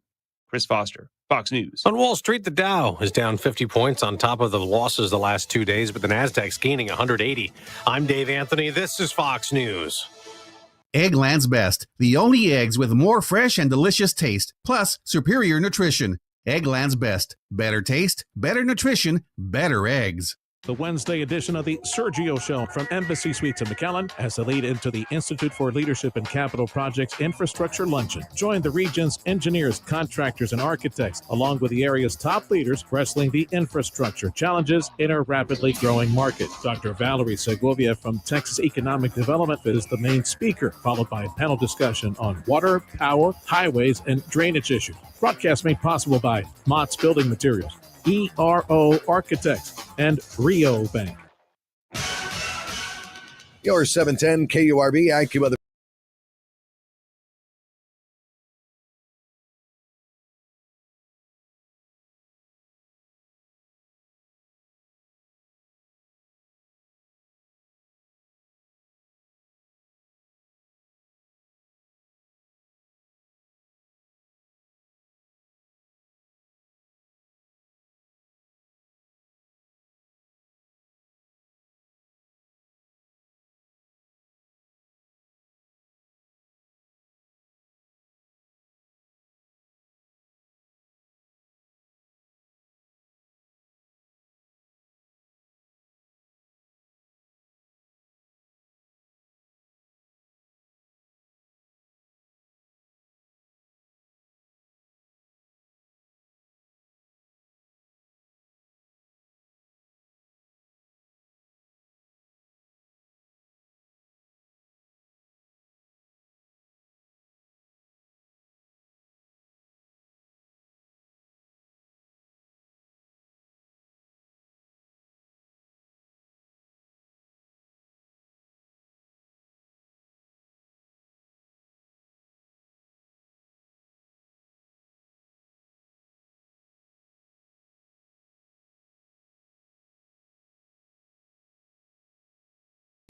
Chris Foster, Fox News. On Wall Street, the Dow is down 50 points on top of the losses the last 2 days, but the Nasdaq's gaining 180. I'm Dave Anthony. This is Fox News. Eggland's Best, the only eggs with more fresh and delicious taste, plus superior nutrition. Eggland's Best. Better taste, better nutrition, better eggs. The Wednesday edition of the Sergio Show from Embassy Suites McAllen as the lead into the Institute for Leadership and Capital Projects Infrastructure Luncheon. Join the region's engineers, contractors, and architects, along with the area's top leaders wrestling the infrastructure challenges in a rapidly growing market. Dr. Valerie Segovia from Texas Economic Development is the main speaker, followed by a panel discussion on water, power, highways, and drainage issues. Broadcast made possible by Mott's Building Materials, ERO Architects, and Rio Bank. Your 710 KURB, IQ of the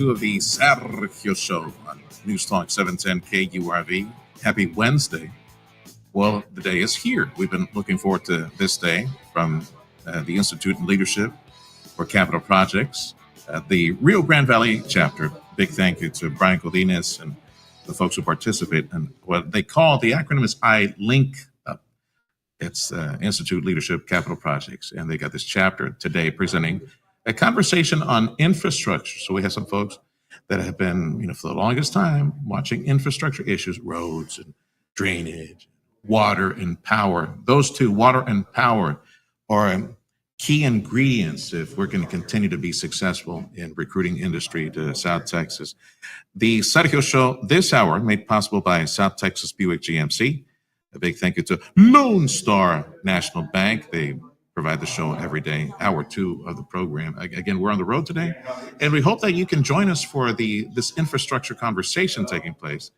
Of the Sergio Show on News Talk 710 KURV. Happy Wednesday. Well, the day is here. We've been looking forward to this day from the Institute in Leadership for Capital Projects, the Rio Grande Valley chapter. Big thank you to Brian Godinez and the folks who participate in what they call, the acronym is iLink Up. It's Institute Leadership Capital Projects, and they got this chapter today presenting a conversation on infrastructure. So we have some folks that have been, for the longest time watching infrastructure issues, roads and drainage, water and power. Those two, water and power, are key ingredients if we're going to continue to be successful in recruiting industry to South Texas. The Sergio Show this hour made possible by South Texas Buick GMC. A big thank you to Lone Star National Bank. They provide the show every day, hour 2 of the program. Again, we're on the road today, and we hope that you can join us for this infrastructure conversation taking place.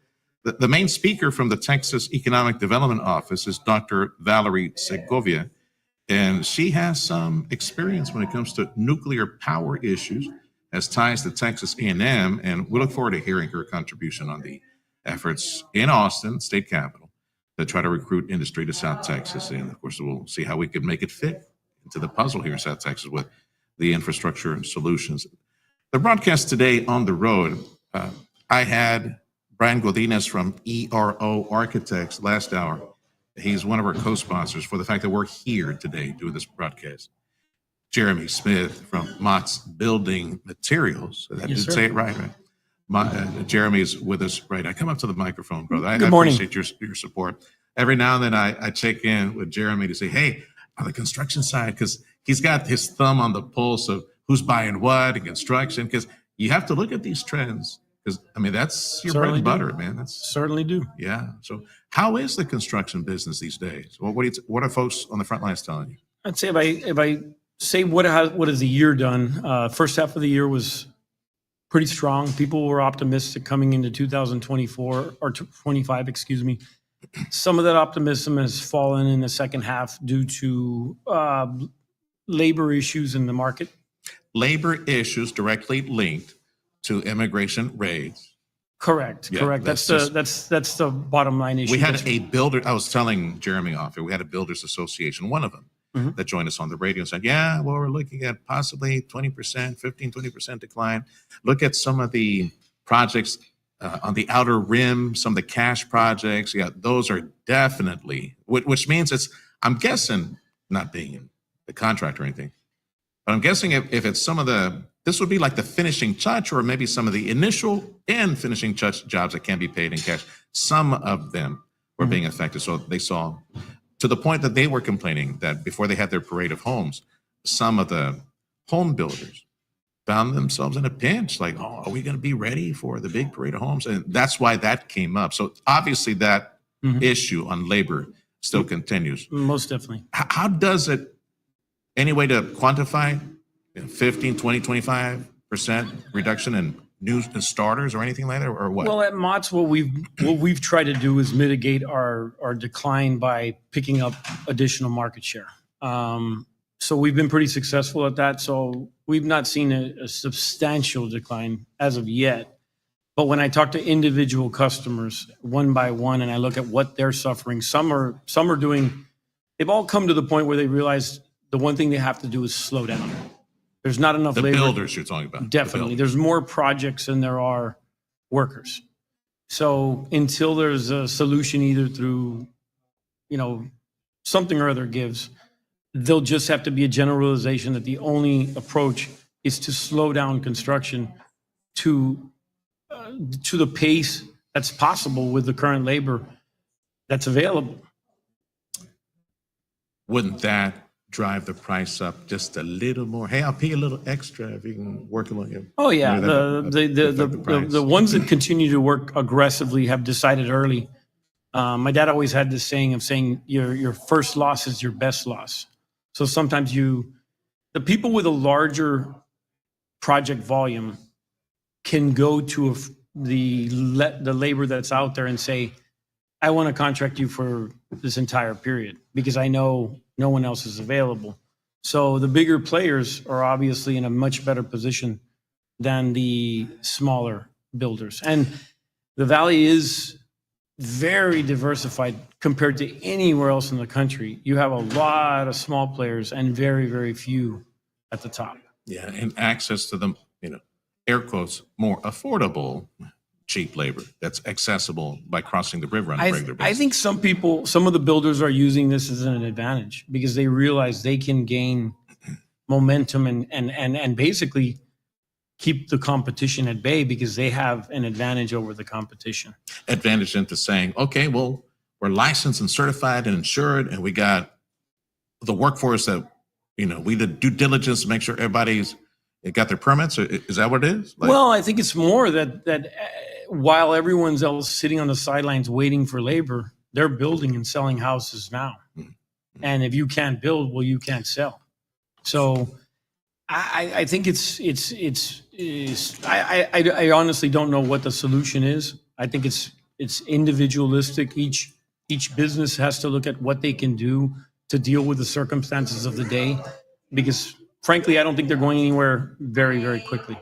The main speaker from the Texas Economic Development Office is Dr. Valerie Segovia, and she has some experience when it comes to nuclear power issues, has ties to Texas A&M, and we look forward to hearing her contribution on the efforts in Austin, state capital, to try to recruit industry to South Texas. And of course, we'll see how we can make it fit into the puzzle here in South Texas with the infrastructure solutions. The broadcast today on the road, I had Brian Godinez from ERO Architects last hour. He's one of our co-sponsors for the fact that we're here today doing this broadcast. Jeremy Smith from Mott's Building Materials. I did say it right? Jeremy is with us right now. Come up to the microphone, brother. I appreciate your support. Every now and then I check in with Jeremy to say, hey, on the construction side, because he's got his thumb on the pulse of who's buying what in construction, because you have to look at these trends. Because, that's your bread and butter, man. Certainly do. Yeah. So how is the construction business these days? Well, what are folks on the front lines telling you? I'd say if I say what has the year done, first half of the year was pretty strong. People were optimistic coming into 2024 or 25, excuse me. Some of that optimism has fallen in the second half due to labor issues in the market. Labor issues directly linked to immigration raids. Correct. Yeah, correct. that's That's the bottom line issue. We had That's- a builder. I was telling Jeremy off here. We had a builders association, one of them, Mhm. that joined us on the radio and said, "Yeah, well, we're looking at possibly 20%, 20% decline. Look at some of the projects on the outer rim, some of the cash projects. Yeah, those are definitely, which means it's. I'm guessing, not being the contractor or anything, but I'm guessing if it's some of the, this would be like the finishing touch or maybe some of the initial and finishing touch jobs that can be paid in cash. Some of them were being affected. So they saw, to the point that they were complaining that before they had their parade of homes, some of the home builders found themselves in a pinch. Like, oh, are we going to be ready for the big parade of homes? And that's why that came up. So obviously that issue on labor still continues. Most definitely. How does it, any way to quantify 15, 20, 25% reduction in new starters or anything like that, or what? Well, at Mott's, what we've tried to do is mitigate our decline by picking up additional market share. So we've been pretty successful at that. So we've not seen a substantial decline as of yet. But when I talk to individual customers one by one, and I look at what they're suffering, some are doing. They've all come to the point where they realize the one thing they have to do is slow down. There's not enough The labor. builders you're talking about. Definitely. There's more projects than there are workers. So until there's a solution either through, something or other gives, there'll just have to be a generalization that the only approach is to slow down construction to the pace that's possible with the current labor that's available. Wouldn't that drive the price up just a little more? Hey, I'll pay a little extra if you can work along. Oh yeah, Maybe that affect the ones that continue to work aggressively have decided early. My dad always had this saying of saying your first loss is your best loss. So sometimes the people with a larger project volume can go to the labor that's out there and say, I want to contract you for this entire period because I know no one else is available. So the bigger players are obviously in a much better position than the smaller builders. And the Valley is very diversified compared to anywhere else in the country. You have a lot of small players and very, very few at the top. Yeah, and access to the, air quotes, more affordable, cheap labor that's accessible by crossing the river on a regular basis. I think some of the builders are using this as an advantage because they realize they can gain momentum and basically keep the competition at bay because they have an advantage over the competition. Advantage into saying, okay, well, we're licensed and certified and insured, and we got the workforce that, we did due diligence to make sure everybody's got their permits. Is that what it is? Well, I think it's more that while everyone's else sitting on the sidelines waiting for labor, they're building and selling houses now. And if you can't build, well, you can't sell. So I think I honestly don't know what the solution is. I think it's individualistic. Each business has to look at what they can do to deal with the circumstances of the day, because frankly, I don't think they're going anywhere very, very quickly.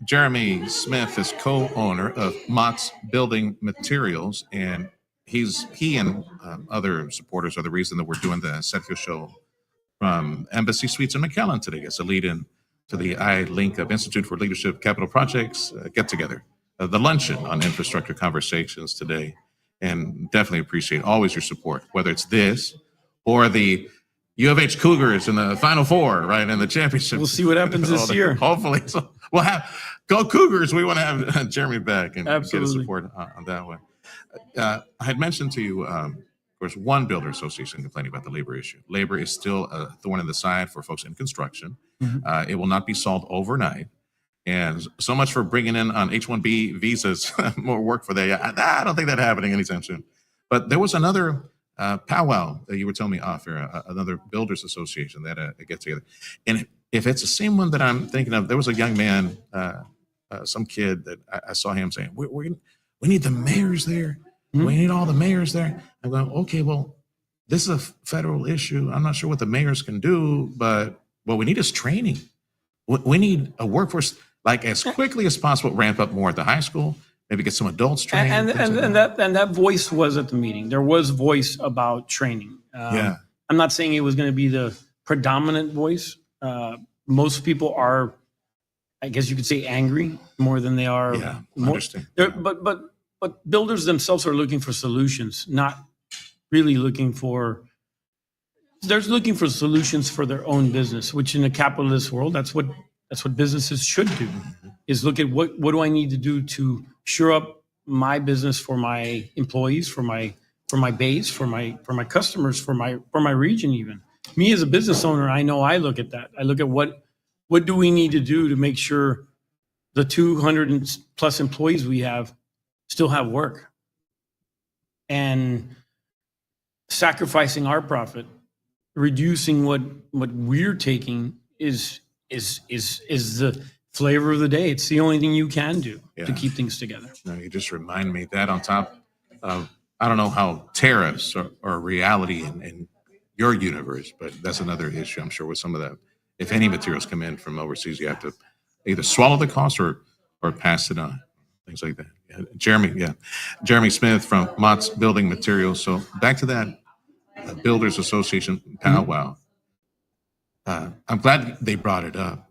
Jeremy Smith is co-owner of Mott's Building Materials, and he and other supporters are the reason that we're doing the Sergio Show from Embassy Suites McAllen today. It's a lead-in to the I-Link of Institute for Leadership Capital Projects get-together, the luncheon on infrastructure conversations today, and definitely appreciate always your support, whether it's this or the U of H Cougars in the Final Four, right, in the championship. We'll see what happens this year. Hopefully. So we'll go Cougars. We want to have Jeremy back and Absolutely. get his support on that one. I had mentioned to you, of course, one builder association complaining about the labor issue. Labor is still a thorn in the side for folks in construction. It will not be solved overnight. And so much for bringing in on H-1B visas, more work for them. I don't think that's happening anytime soon. But there was another powwow that you were telling me off here, another builders association that get together. And if it's the same one that I'm thinking of, there was a young man, some kid that I saw him saying, we need the mayors there. We need all the mayors there. I'm going, okay, well, this is a federal issue. I'm not sure what the mayors can do, but what we need is training. We need a workforce, like as quickly as possible, ramp up more at the high school, maybe get some adults trained. And that voice was at the meeting. There was voice about training. Yeah. I'm not saying it was going to be the predominant voice. Most people are, I guess you could say, angry more than they are. Yeah, more, understand. But builders themselves are looking for solutions, not really looking for. They're looking for solutions for their own business, which in a capitalist world, that's what businesses should do. Is look at what do I need to do to shore up my business for my employees, for my base, for my customers, for my region. Even me as a business owner, I know I look at that. I look at what do we need to do to make sure the 200 and plus employees we have still have work, and sacrificing our profit, reducing what we're taking is the flavor of the day. It's the only thing you can do to keep things together. No, you just remind me that on top of, I don't know how tariffs are a reality in your universe, but that's another issue, I'm sure, with some of that. If any materials come in from overseas, you have to either swallow the cost or pass it on, things like that. Jeremy Smith from Mott's Building Materials. So back to that Builders Association powwow. I'm glad they brought it up,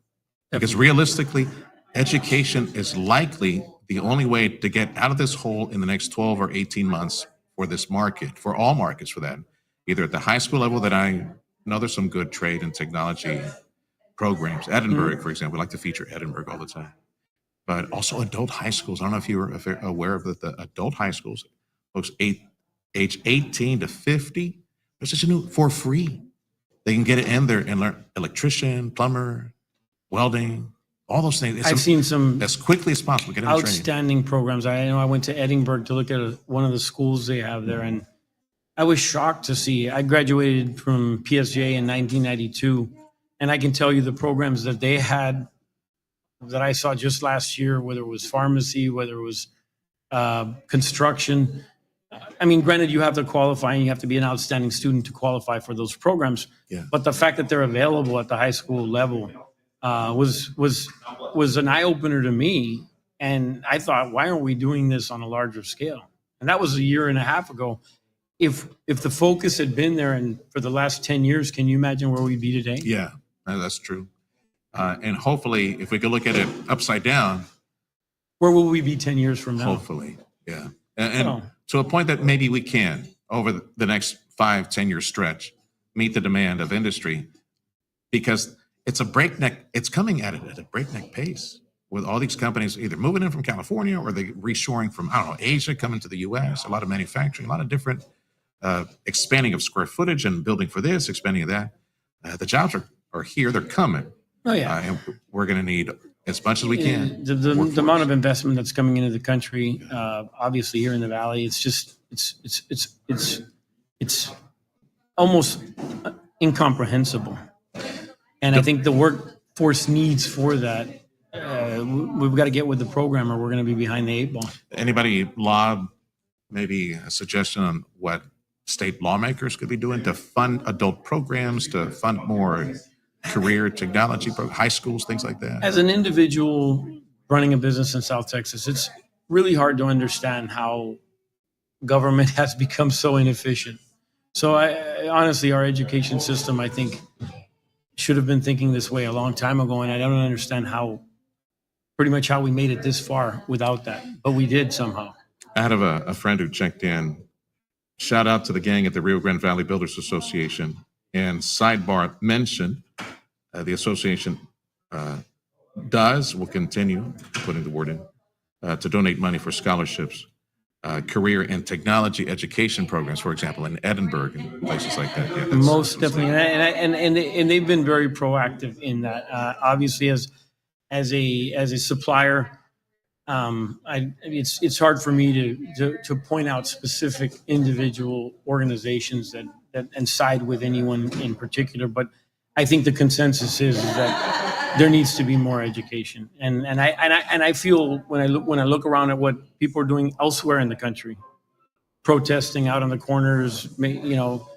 because realistically, education is likely the only way to get out of this hole in the next 12 or 18 months for this market, for all markets for that. Either at the high school level, that I know there's some good trade and technology programs. Edinburgh, for example, we like to feature Edinburgh all the time. But also adult high schools. I don't know if you're aware of the adult high schools, folks age 18 to 50, there's such a new, for free. They can get it in there and learn electrician, plumber, welding, all those things. I've seen some as quickly as possible. Get in the training. Outstanding programs. I know I went to Edinburgh to look at one of the schools they have there, and I was shocked to see. I graduated from PSJ in 1992, and I can tell you the programs that they had that I saw just last year, whether it was pharmacy, whether it was construction. I mean, granted, you have to qualify and you have to be an outstanding student to qualify for those programs. Yeah. But the fact that they're available at the high school level was an eye opener to me. And I thought, why aren't we doing this on a larger scale? And that was a year and a half ago. If the focus had been there and for the last 10 years, can you imagine where we'd be today? Yeah, that's true. And hopefully, if we could look at it upside down, where will we be 10 years from now? Hopefully, yeah. And to a point that maybe we can, over the next 5-10 year stretch, meet the demand of industry, because it's coming at it at a breakneck pace, with all these companies either moving in from California or they reshoring from, Asia, coming to the US, a lot of manufacturing, a lot of different expanding of square footage and building for this, expanding of that. The jobs are here, they're coming. Oh, yeah. And we're going to need as much as we can. The amount of investment that's coming into the country, obviously here in the Valley, it's almost incomprehensible. And I think the workforce needs for that, we've got to get with the program or we're going to be behind the 8 ball. Anybody lob maybe a suggestion on what state lawmakers could be doing to fund adult programs, to fund more career technology, high schools, things like that? As an individual running a business in South Texas, it's really hard to understand how government has become so inefficient. So honestly, our education system, I think, should have been thinking this way a long time ago, and I don't understand pretty much how we made it this far without that, but we did somehow. I had a friend who checked in. Shout out to the gang at the Rio Grande Valley Builders Association, and sidebar mentioned the association will continue putting the word in to donate money for scholarships, career and technology education programs, for example, in Edinburgh and places like that. Yeah, most definitely, and they've been very proactive in that. Obviously, as a supplier, it's hard for me to point out specific individual organizations that and side with anyone in particular, but I think the consensus is that there needs to be more education, and I feel when I look around at what people are doing elsewhere in the country, protesting out on the corners. You know,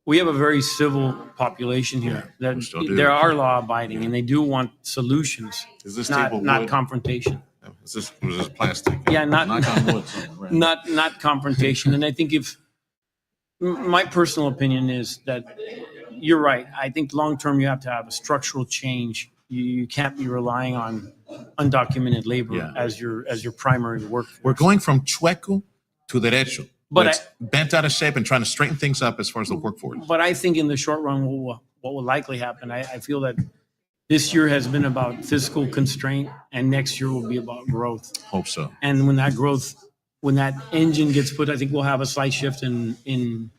we have a very civil population here. That still do. there are law abiding, and they do want solutions. Is this not table not wood? confrontation? Was this plastic? Yeah, not Knock on wood, something, right? not confrontation. And I think if my personal opinion is that you're right. I think long term you have to have a structural change. You can't be relying on undocumented labor as your primary workforce. We're going from chueco to derecho. But It's bent out of shape and trying to straighten things up as far as the workforce. But I think in the short run, what will likely happen, I feel that this year has been about fiscal constraint, and next year will be about growth. Hope so. And when that engine gets put, I think we'll have a slight shift in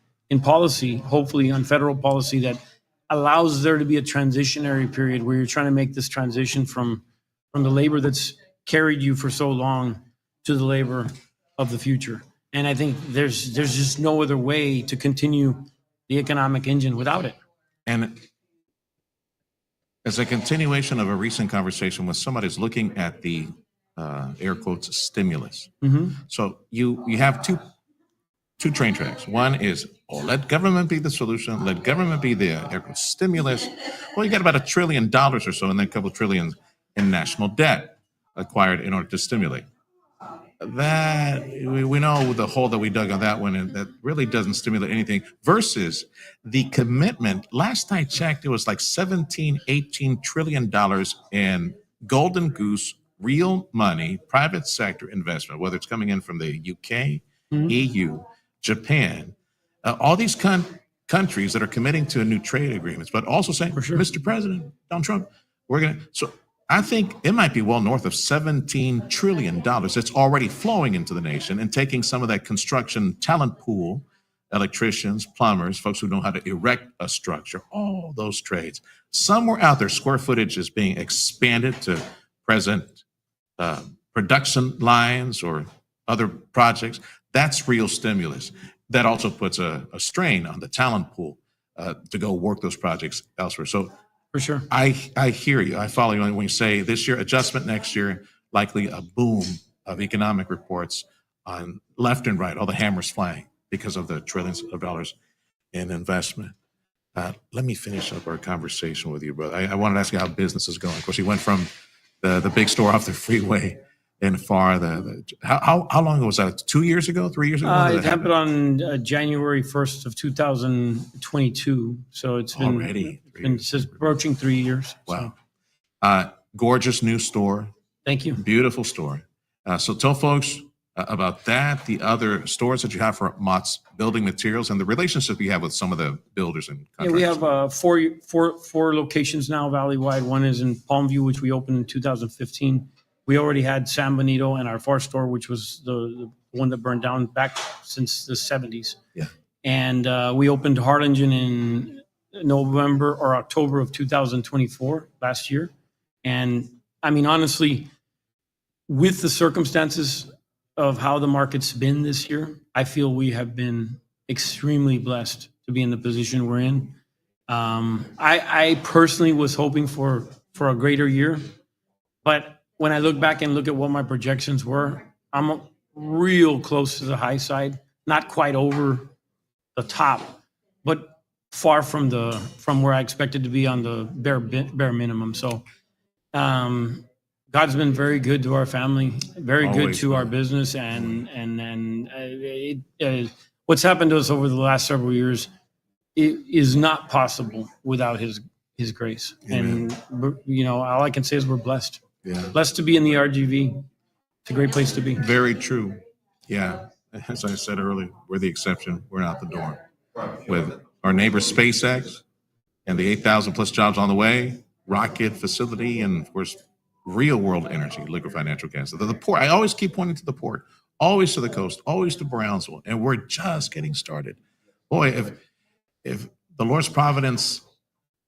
policy, hopefully on federal policy, that allows there to be a transitionary period where you're trying to make this transition from the labor that's carried you for so long to the labor of the future. And I think there's just no other way to continue the economic engine without it. And as a continuation of a recent conversation when somebody's looking at the air quotes stimulus. Mm-hmm. So you have two train tracks. One is, let government be the solution, let government be the air quotes stimulus. Well, you got about $1 trillion or so, and then a couple of trillions in national debt acquired in order to stimulate. That we know the hole that we dug on that one, and that really doesn't stimulate anything versus the commitment. Last I checked, it was like $17-18 trillion in golden goose, real money, private sector investment, whether it's coming in from the UK, EU, Japan, all these countries that are committing to a new trade agreements, but also saying, Mr. President, Donald Trump, we're going to. So I think it might be well north of $17 trillion that's already flowing into the nation and taking some of that construction talent pool, electricians, plumbers, folks who know how to erect a structure, all those trades. Somewhere out there, square footage is being expanded to present production lines or other projects. That's real stimulus. That also puts a strain on the talent pool to go work those projects elsewhere. So for sure, I hear you. I follow you when you say this year adjustment, next year likely a boom of economic reports on left and right, all the hammers flying because of the trillions of dollars in investment. Let me finish up our conversation with you, brother. I wanted to ask you how business is going. Of course, you went from the big store off the freeway and far. How long ago was that? 2 years ago? 3 years ago? It happened on January 1st of 2022. So it's been already it's approaching 3 years. Wow. Gorgeous new store. Thank you. Beautiful store. So tell folks about that, the other stores that you have for Mott's Building Materials, and the relationship you have with some of the builders and contractors. Yeah, we have four locations now, valley-wide. One is in Palmview, which we opened in 2015. We already had San Benito and our far store, which was the one that burned down back since the 70s. Yeah. And we opened Harlingen in November or October of 2024, last year. And I mean, honestly, with the circumstances of how the market's been this year, I feel we have been extremely blessed to be in the position we're in. I personally was hoping for a greater year, but when I look back and look at what my projections were, I'm real close to the high side, not quite over the top, but far from where I expected to be on the bare minimum. So God's been very good to our family, very good to our business, and what's happened to us over the last several years is not possible without His grace. Amen. And you know, all I can say is we're blessed. Yeah. Blessed to be in the RGV. It's a great place to be. Very true. Yeah. As I said earlier, we're the exception. We're not the norm. With our neighbor SpaceX and the 8,000 plus jobs on the way, rocket facility, and of course, real world energy, liquefied natural gas. The port, I always keep pointing to the port, always to the coast, always to Brownsville. And we're just getting started. Boy, if the Lord's providence,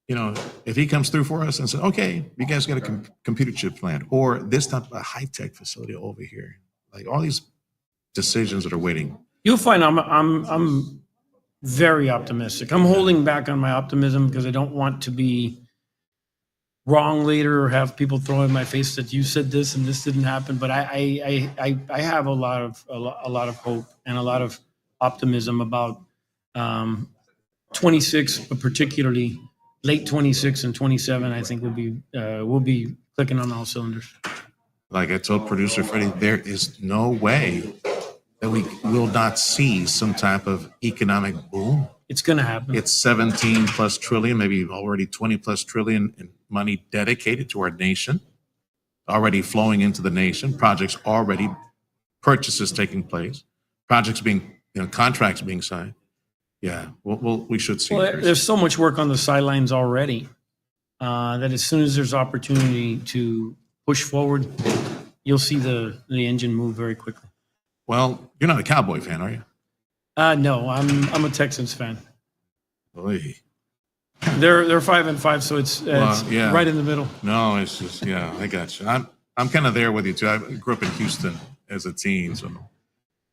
you know, if He comes through for us and says, okay, you guys got a computer chip plant, or this type of a high-tech facility over here, like all these decisions that are waiting. You'll find I'm very optimistic. I'm holding back on my optimism because I don't want to be wrong later or have people throw in my face that you said this and this didn't happen. But I have a lot of hope and a lot of optimism about 26, but particularly late 26 and 27. I think we'll be clicking on all cylinders. Like I told producer Freddie, there is no way that we will not see some type of economic boom. It's going to happen. It's 17 plus trillion, maybe already 20 plus trillion in money dedicated to our nation, already flowing into the nation, projects already, purchases taking place, projects being, contracts being signed. Yeah, we should see. Well, there's so much work on the sidelines already that as soon as there's opportunity to push forward, you'll see the engine move very quickly. Well, you're not a Cowboy fan, are you? No, I'm a Texans fan. Oy. They're 5-5, so it's yeah. right in the middle. No, it's just I got you. I'm kind of there with you too. I grew up in Houston as a teen, so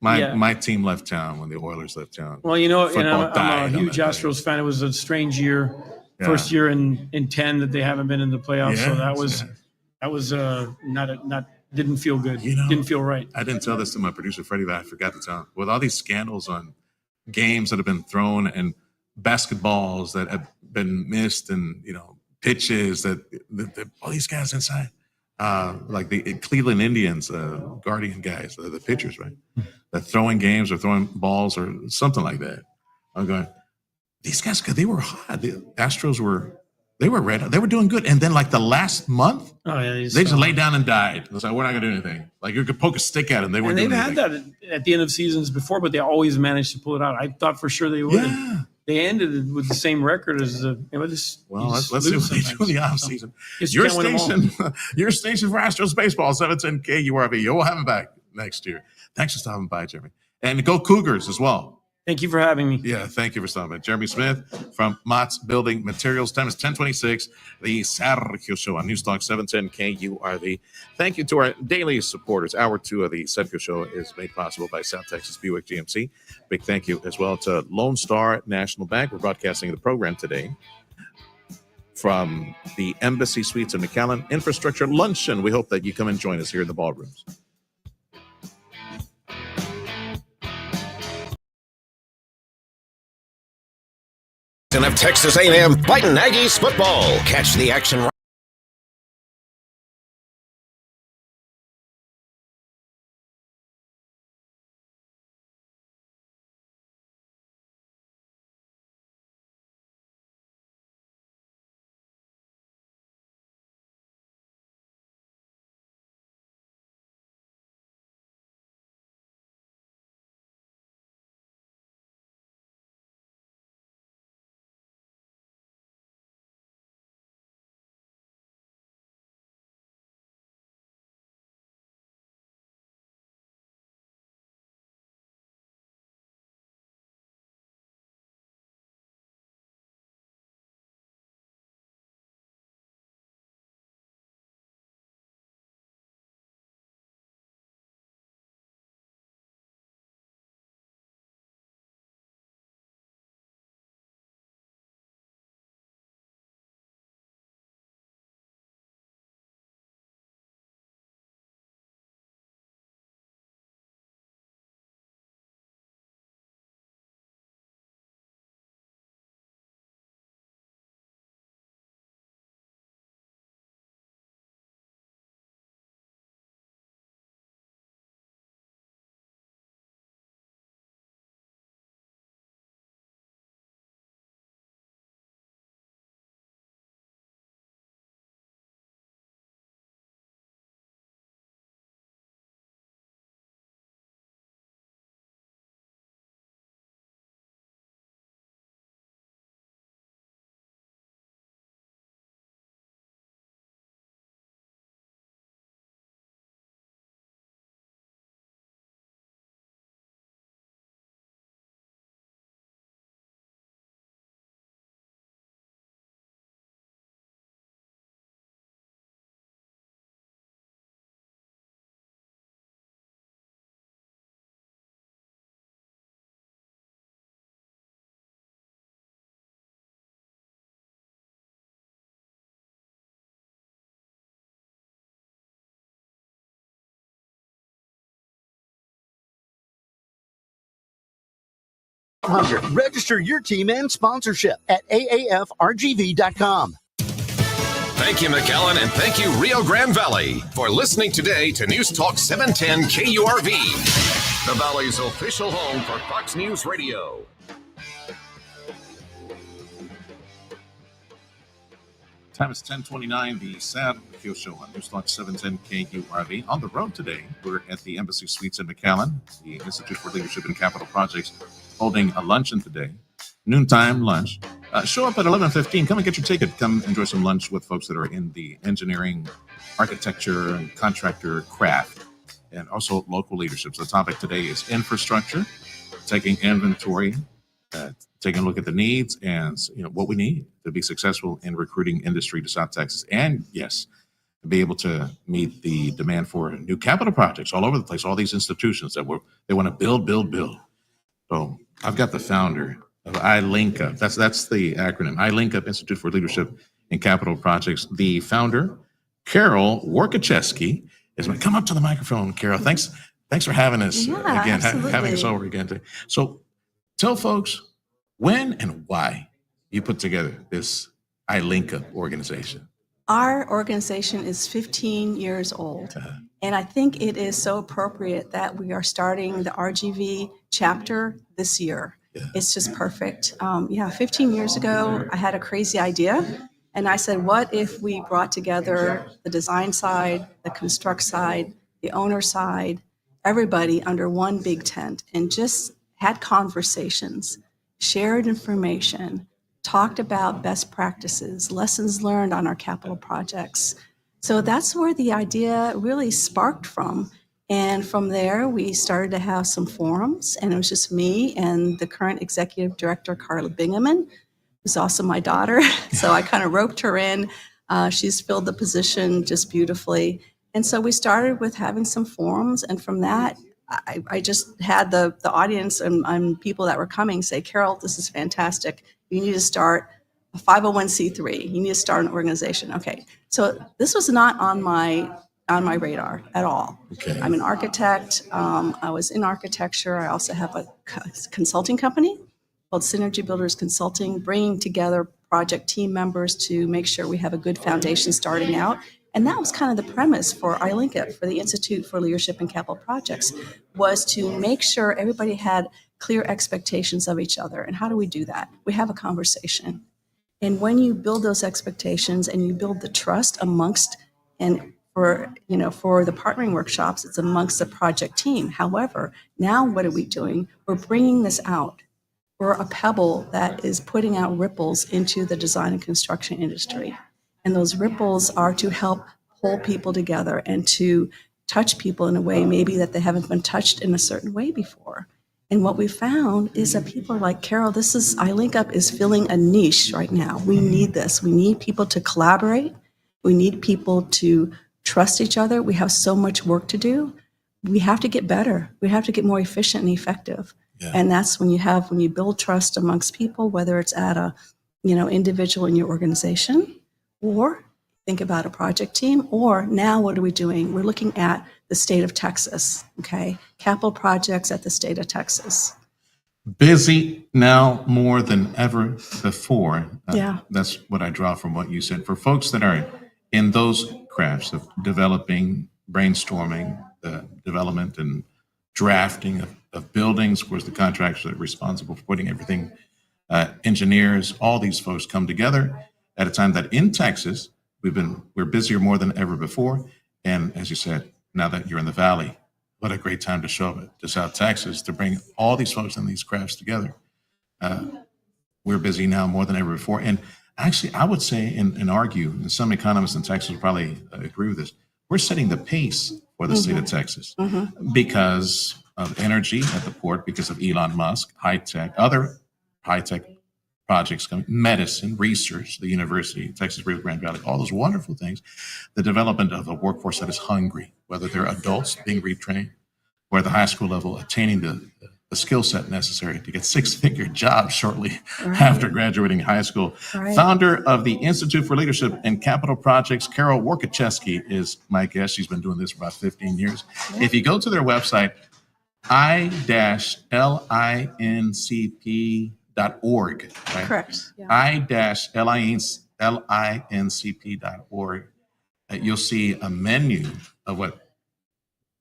my team left town when the Oilers left town. Well, Football I'm died a on huge that Astros fan. It was a strange year, Yeah. first year in 10 that they haven't been in the playoffs. So Yes, that was not didn't feel good. You know, Didn't feel right. I didn't tell this to my producer Freddie, that I forgot to tell him. With all these scandals on games that have been thrown and basketballs that have been missed, and pitches that all these guys inside, like the Cleveland Indians, Guardian guys, the pitchers, right? That throwing games or throwing balls or something like that. I'm going, these guys, they were hot. The Astros were ready. They were doing good. And then like the last month, they just laid down and died. It was like, we're not going to do anything. Like you could poke a stick at them. They weren't And they've doing had anything. that at the end of seasons before, but they always managed to pull it out. I thought for sure they would. Yeah. They ended it with the same record as Well, let's see what they do in the offseason. Yes, Your you can't win them station, your station for Astros baseball, 710 KURV. You'll have him back next year. Thanks for stopping by, Jeremy. And go Cougars as well. Thank you for having me. Yeah, thank you for stopping by. Jeremy Smith from Mott's Building Materials. Time is 10:26. The Sergio Show on News Talk 710 KURV. Thank you to our daily supporters. Hour 2 of the Sergio Show is made possible by South Texas Buick GMC. Big thank you as well to Lone Star National Bank. We're broadcasting the program today from the Embassy Suites McAllen Infrastructure Luncheon. We hope that you come and join us here in the ballrooms. Of Texas A&M Fighting Aggies football. Catch the action Register your team and sponsorship at aafrgv.com. Thank you, McAllen, and thank you, Rio Grande Valley, for listening today to News Talk 710 KURV, the Valley's official home for Fox News Radio. Time is 10:29. The Sergio Show on News Talk 710 KURV. On the road today, we're at the Embassy Suites in McAllen, the Institute for Leadership and Capital Projects, holding a luncheon today, noontime lunch. Show up at 11:15. Come and get your ticket. Come enjoy some lunch with folks that are in the engineering, architecture, and contractor craft, and also local leadership. So the topic today is infrastructure, taking inventory, taking a look at the needs and what we need to be successful in recruiting industry to South Texas, and yes, be able to meet the demand for new capital projects all over the place. All these institutions that they want to build. So I've got the founder of iLinkUp. That's the acronym. iLinkUp Institute for Leadership and Capital Projects. The founder, Carol Warkacheski, is going to come up to the microphone. Carol, thanks for having us again, having us over again today. So tell folks when and why you put together this iLinkUp organization. Our organization is 15 years old, and I think it is so appropriate that we are starting the RGV chapter this year. It's just perfect. 15 years ago, I had a crazy idea, and I said, what if we brought together the design side, the construct side, the owner side, everybody under one big tent, and just had conversations, shared information, talked about best practices, lessons learned on our capital projects. So that's where the idea really sparked from. And from there, we started to have some forums, and it was just me and the current executive director, Carla Bingaman, who's also my daughter. So I kind of roped her in. She's filled the position just beautifully. And so we started with having some forums, and from that, I just had the audience and people that were coming say, Carol, this is fantastic. You need to start a 501c3. You need to start an organization. Okay, so this was not on my radar at all. Okay. I'm an architect. I was in architecture. I also have a consulting company called Synergy Builders Consulting, bringing together project team members to make sure we have a good foundation starting out. And that was kind of the premise for iLinkUp, for the Institute for Leadership and Capital Projects, was to make sure everybody had clear expectations of each other. And how do we do that? We have a conversation. And when you build those expectations and you build the trust amongst, and for the partnering workshops, it's amongst the project team. However, now what are we doing? We're bringing this out. We're a pebble that is putting out ripples into the design and construction industry. And those ripples are to help pull people together and to touch people in a way maybe that they haven't been touched in a certain way before. And what we found is that people are like, Carol, iLinkUp is filling a niche right now. We need this. We need people to collaborate. We need people to trust each other. We have so much work to do. We have to get better. We have to get more efficient and effective. Yeah. And that's when you build trust amongst people, whether it's at a, individual in your organization, or think about a project team, or now what are we doing? We're looking at the state of Texas, okay? Capital projects at the state of Texas. Busy now more than ever before. Yeah. That's what I draw from what you said. For folks that are in those crafts of developing, brainstorming, the development and drafting of buildings, of course, the contractors are responsible for putting everything, engineers, all these folks come together at a time that in Texas, we're busier more than ever before. And as you said, now that you're in the Valley, what a great time to show up to South Texas to bring all these folks and these crafts together. We're busy now more than ever before. And actually, I would say and argue, and some economists in Texas will probably agree with this, we're setting the pace for the state of Texas because of energy at the port, because of Elon Musk, other high-tech projects coming, medicine, research, the university, Texas Rio Grande Valley, all those wonderful things. The development of a workforce that is hungry, whether they're adults being retrained, or at the high school level, attaining the skill set necessary to get six-figure jobs shortly after graduating high school. Founder of the Institute for Leadership and Capital Projects, Carol Warkacheski is my guest. She's been doing this for about 15 years. If you go to their website, i-lincp.org, right? Correct. Yeah. i-lincp.org. You'll see a menu of what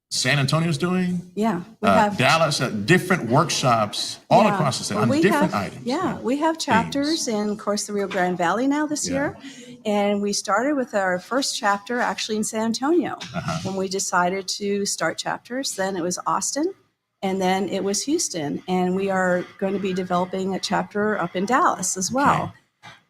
San Antonio's doing. Yeah. We have Dallas, different workshops all Yeah. across the state Well, on we different have, items. Yeah, we have chapters in, of course, the Rio Grande Valley now this year. And we started with our first chapter actually in San Antonio. When we decided to start chapters, then it was Austin, and then it was Houston. And we are going to be developing a chapter up in Dallas as well.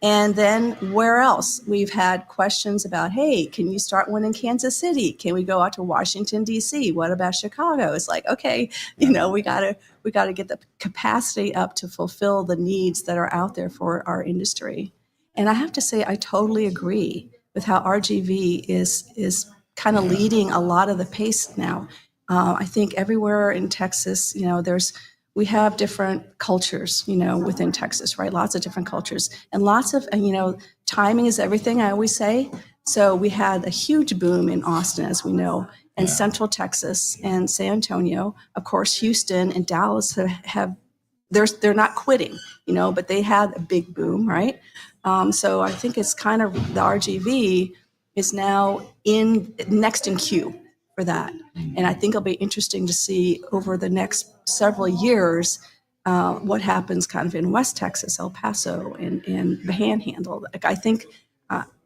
And then where else? We've had questions about, hey, can you start one in Kansas City? Can we go out to Washington, D.C.? What about Chicago? It's like, okay, we gotta get the capacity up to fulfill the needs that are out there for our industry. And I have to say, I totally agree with how RGV is kind of leading a lot of the pace now. I think everywhere in Texas, we have different cultures, within Texas, right? Lots of different cultures and lots of, timing is everything, I always say. So we had a huge boom in Austin, as we know, and Central Texas and San Antonio. Of course, Houston and Dallas they're not quitting, but they had a big boom, right? So I think it's kind of the RGV is now next in queue for that. And I think it'll be interesting to see over the next several years what happens kind of in West Texas, El Paso, and the Panhandle. Like, I think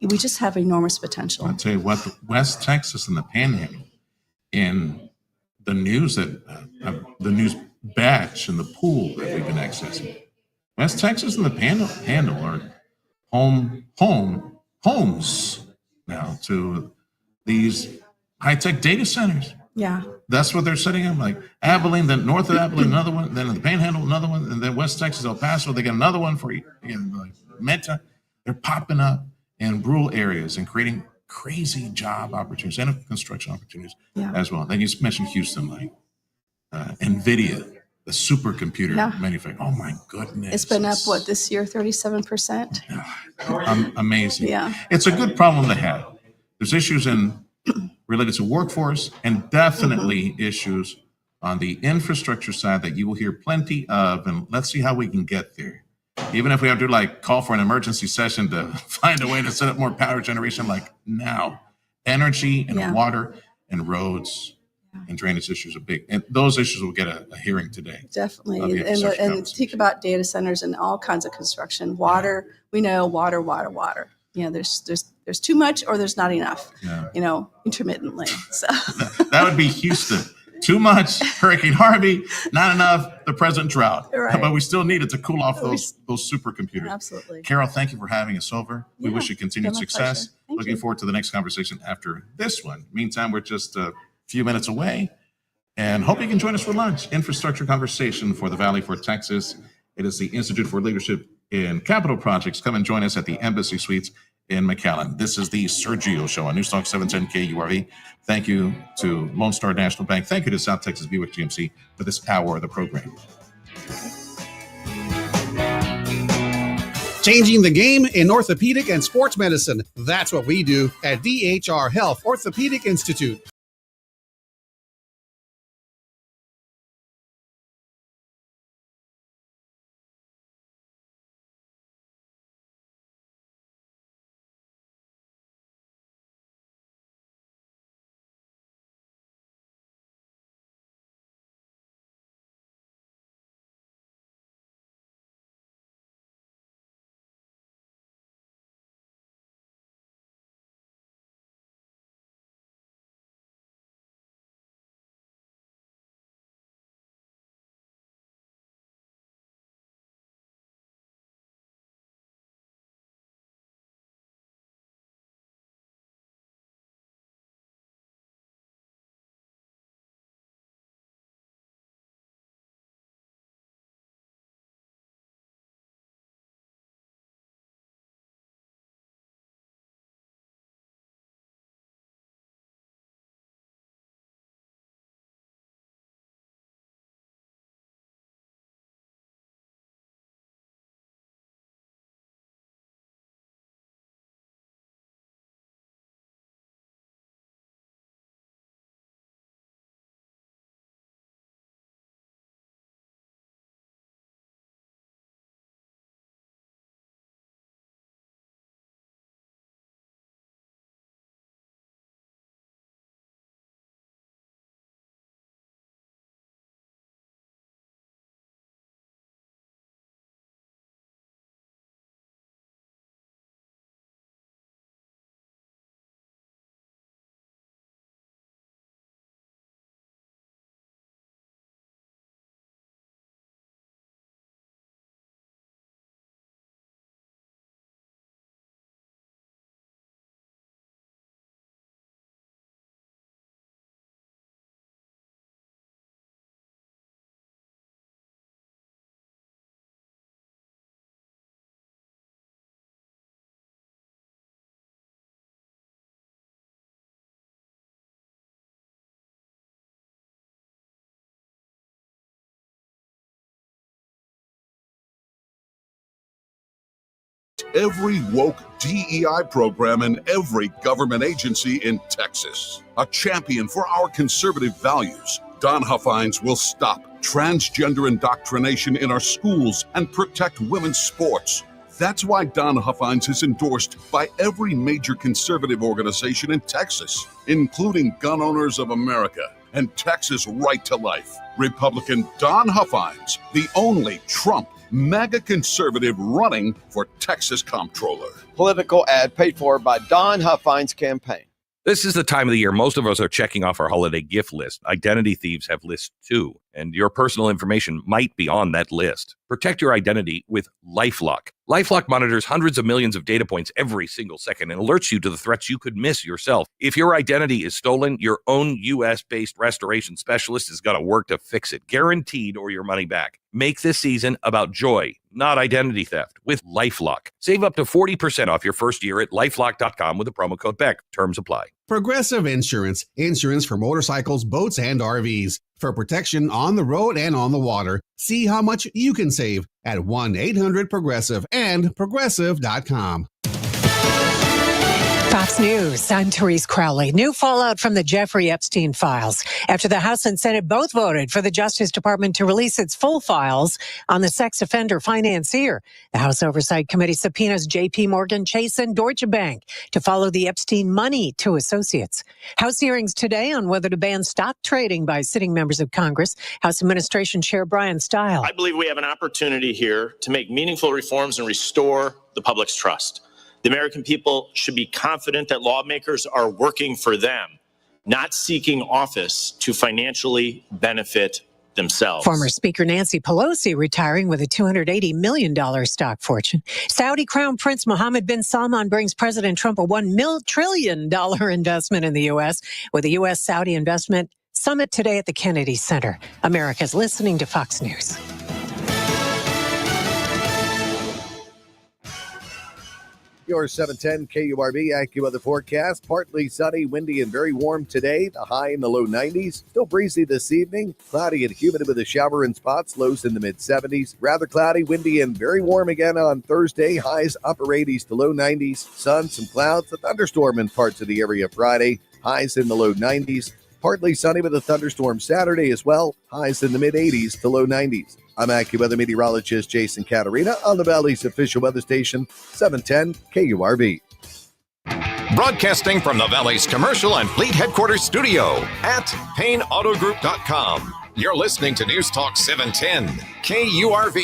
we just have enormous potential. I'll tell you what, the West Texas and the Panhandle, in the news the news batch and the pool that we've been accessing, West Texas and the Panhandle are homes now to these high-tech data centers. Yeah. That's what they're setting up, like Abilene, then north of Abilene, another one, then the Panhandle, another one, and then West Texas, El Paso, they got another one for like Meta. They're popping up in rural areas and creating crazy job opportunities and construction opportunities as well. Then you mentioned Houston, like NVIDIA, the supercomputer manufacturer. Oh my goodness. It's been up, this year, 37%? Amazing. Yeah. It's a good problem to have. There's issues related to workforce and definitely issues on the infrastructure side that you will hear plenty of, and let's see how we can get there. Even if we have to call for an emergency session to find a way to set up more power generation, like now, energy and water and roads and drainage issues are big, and those issues will get a hearing today. Definitely. And think about data centers and all kinds of construction. Water, we know water. There's too much or there's not enough, intermittently. So that would be Houston. Too much, Hurricane Harvey, not enough, the present drought. Right. But we still need it to cool off those supercomputers. Absolutely. Carol, thank you for having us over. We wish you continued success. Looking forward to the next conversation after this one. Meantime, we're just a few minutes away and hope you can join us for lunch. Infrastructure conversation for the Valley for Texas. It is the Institute for Leadership in Capital Projects. Come and join us at the Embassy Suites in McAllen. This is the Sergio Show on News Talk 710 KURV. Thank you to Lone Star National Bank. Thank you to South Texas Buick GMC for this hour of the program. Changing the game in orthopedic and sports medicine. That's what we do at DHR Health Orthopedic Institute. every woke DEI program in every government agency in Texas. A champion for our conservative values, Don Huffines will stop transgender indoctrination in our schools and protect women's sports. That's why Don Huffines is endorsed by every major conservative organization in Texas, including Gun Owners of America and Texas Right to Life. Republican Don Huffines, the only Trump MAGA conservative running for Texas comptroller. Political ad paid for by Don Huffines' campaign. This is the time of the year most of us are checking off our holiday gift list. Identity thieves have lists too, and your personal information might be on that list. Protect your identity with LifeLock. LifeLock monitors hundreds of millions of data points every single second and alerts you to the threats you could miss yourself. If your identity is stolen, your own U.S.-based restoration specialist is going to work to fix it, guaranteed, or your money back. Make this season about joy, not identity theft, with LifeLock. Save up to 40% off your first year at LifeLock.com with the promo code BECK. Terms apply. Progressive Insurance. Insurance for motorcycles, boats, and RVs. For protection on the road and on the water. See how much you can save at 1-800-PROGRESSIVE and Progressive.com. Fox News, I'm Therese Crowley. New fallout from the Jeffrey Epstein files after the House and Senate both voted for the Justice Department to release its full files on the sex offender financier. The House Oversight Committee subpoenas J.P. Morgan Chase and Deutsche Bank to follow the Epstein money to associates. House hearings today on whether to ban stock trading by sitting members of Congress. House Administration Chair Brian Stile. I believe we have an opportunity here to make meaningful reforms and restore the public's trust. The American people should be confident that lawmakers are working for them, not seeking office to financially benefit themselves. Former Speaker Nancy Pelosi retiring with a $280 million stock fortune. Saudi Crown Prince Mohammed bin Salman brings President Trump a $1 trillion investment in the U.S. with a U.S.-Saudi investment summit today at the Kennedy Center. America's listening to Fox News. Your 710 KURV AccuWeather forecast. Partly sunny, windy, and very warm today. The high in the low 90s. Still breezy this evening. Cloudy and humid with a shower in spots. Lows in the mid 70s. Rather cloudy, windy, and very warm again on Thursday. Highs upper 80s to low 90s. Sun, some clouds. A thunderstorm in parts of the area Friday. Highs in the low 90s. Partly sunny with a thunderstorm Saturday as well. Highs in the mid 80s to low 90s. I'm AccuWeather meteorologist Jason Caterina on the Valley's official weather station, 710 KURV. Broadcasting from the Valley's commercial and fleet headquarters studio at PayneAutoGroup.com. You're listening to News Talk 710 KURV.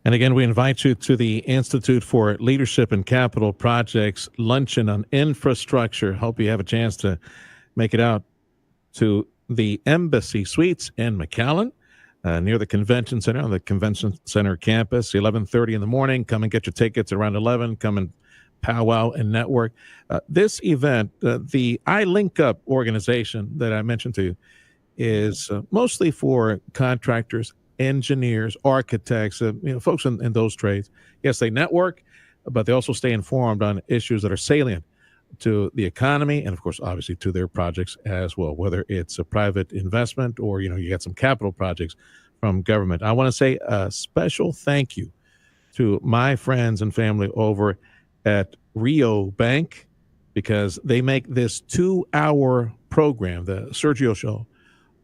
And again, we invite you to the Institute for Leadership and Capital Projects luncheon on infrastructure. Hope you have a chance to make it out to the Embassy Suites in McAllen, near the Convention Center, on the Convention Center campus, 11:30 in the morning. Come and get your tickets around 11. Come and powwow and network. This event, the iLink Up organization that I mentioned to you, is mostly for contractors, engineers, architects, folks in those trades. Yes, they network, but they also stay informed on issues that are salient to the economy and, of course, obviously to their projects as well, whether it's a private investment or, you got some capital projects from government. I want to say a special thank you to my friends and family over at Rio Bank, because they make this 2-hour program, the Sergio Show,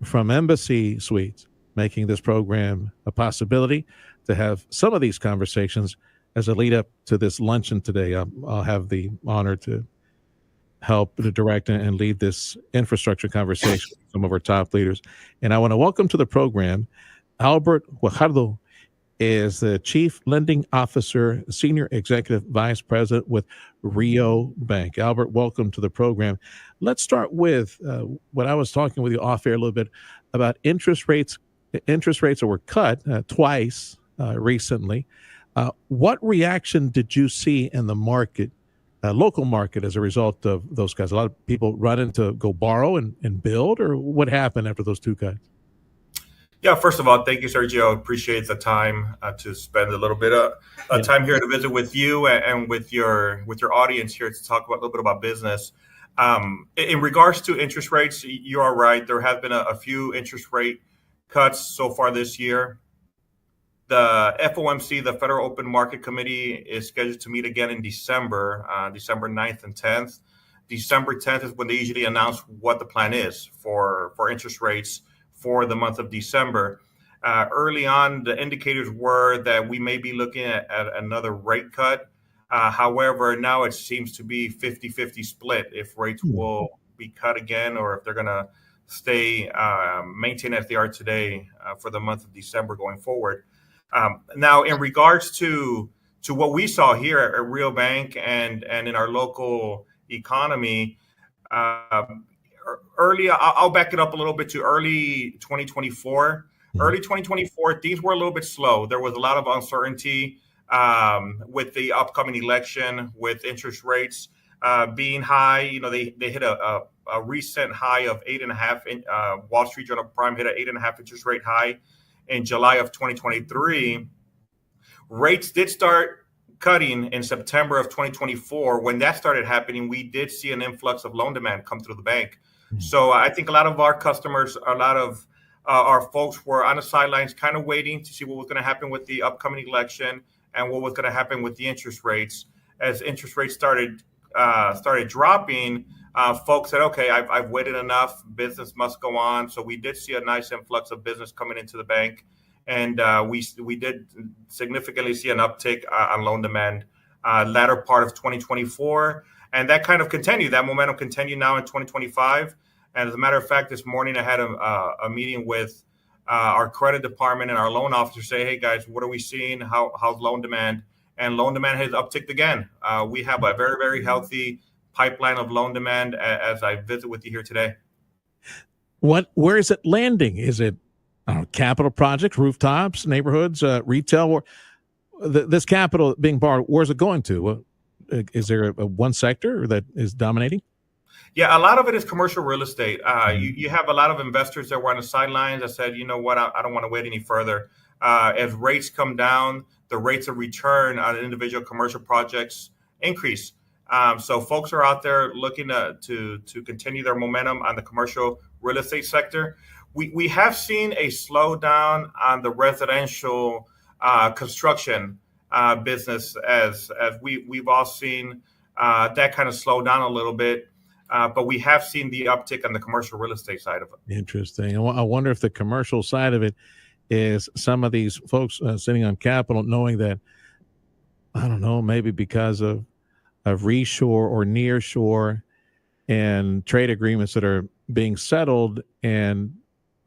from Embassy Suites, making this program a possibility to have some of these conversations as a lead up to this luncheon today. I'll have the honor to help to direct and lead this infrastructure conversation with some of our top leaders. And I want to welcome to the program Albert Guajardo, is the Chief Lending Officer, Senior Executive Vice President with Rio Bank. Albert, welcome to the program. Let's start with what I was talking with you off air a little bit about interest rates. Interest rates that were cut twice recently. What reaction did you see in the market, local market, as a result of those cuts? A lot of people running to go borrow and build, or what happened after those two cuts? Yeah, first of all, thank you, Sergio. Appreciate the time to spend a little bit of time here to visit with you and with your audience here to talk about a little bit about business. In regards to interest rates, you are right. There have been a few interest rate cuts so far this year. The FOMC, the Federal Open Market Committee, is scheduled to meet again in December, December 9th and 10th. December 10th is when they usually announce what the plan is for interest rates for the month of December. Early on, the indicators were that we may be looking at another rate cut. However, now it seems to be 50-50 split if rates will be cut again or if they're going to stay maintained as they are today for the month of December going forward. Now, in regards to what we saw here at Rio Bank and in our local economy, I'll back it up a little bit to early 2024. Early 2024, things were a little bit slow. There was a lot of uncertainty with the upcoming election, with interest rates being high. You know, they hit a recent high of 8.5. Wall Street Journal Prime hit an 8.5 interest rate high in July of 2023. Rates did start cutting in September of 2024. When that started happening, we did see an influx of loan demand come through the bank. So I think a lot of our customers, a lot of our folks were on the sidelines kind of waiting to see what was going to happen with the upcoming election and what was going to happen with the interest rates. As interest rates started dropping, folks said, okay, I've waited enough. Business must go on. So we did see a nice influx of business coming into the bank. And we did significantly see an uptick on loan demand latter part of 2024. And that kind of continued. That momentum continued now in 2025. And as a matter of fact, this morning I had a meeting with our credit department and our loan officer say, hey, guys, what are we seeing? How's loan demand? And loan demand has upticked again. We have a very, very healthy pipeline of loan demand as I visit with you here today. Where is it landing? Is it capital projects, rooftops, neighborhoods, retail? This capital being borrowed, where's it going to? Is there one sector that is dominating? Yeah, a lot of it is commercial real estate. You have a lot of investors that were on the sidelines that said, you know what, I don't want to wait any further. As rates come down, the rates of return on individual commercial projects increase. So folks are out there looking to continue their momentum on the commercial real estate sector. We have seen a slowdown on the residential construction business as we've all seen that kind of slow down a little bit. But we have seen the uptick on the commercial real estate side of it. Interesting. I wonder if the commercial side of it is some of these folks sitting on capital knowing that, I don't know, maybe because of reshore or nearshore and trade agreements that are being settled and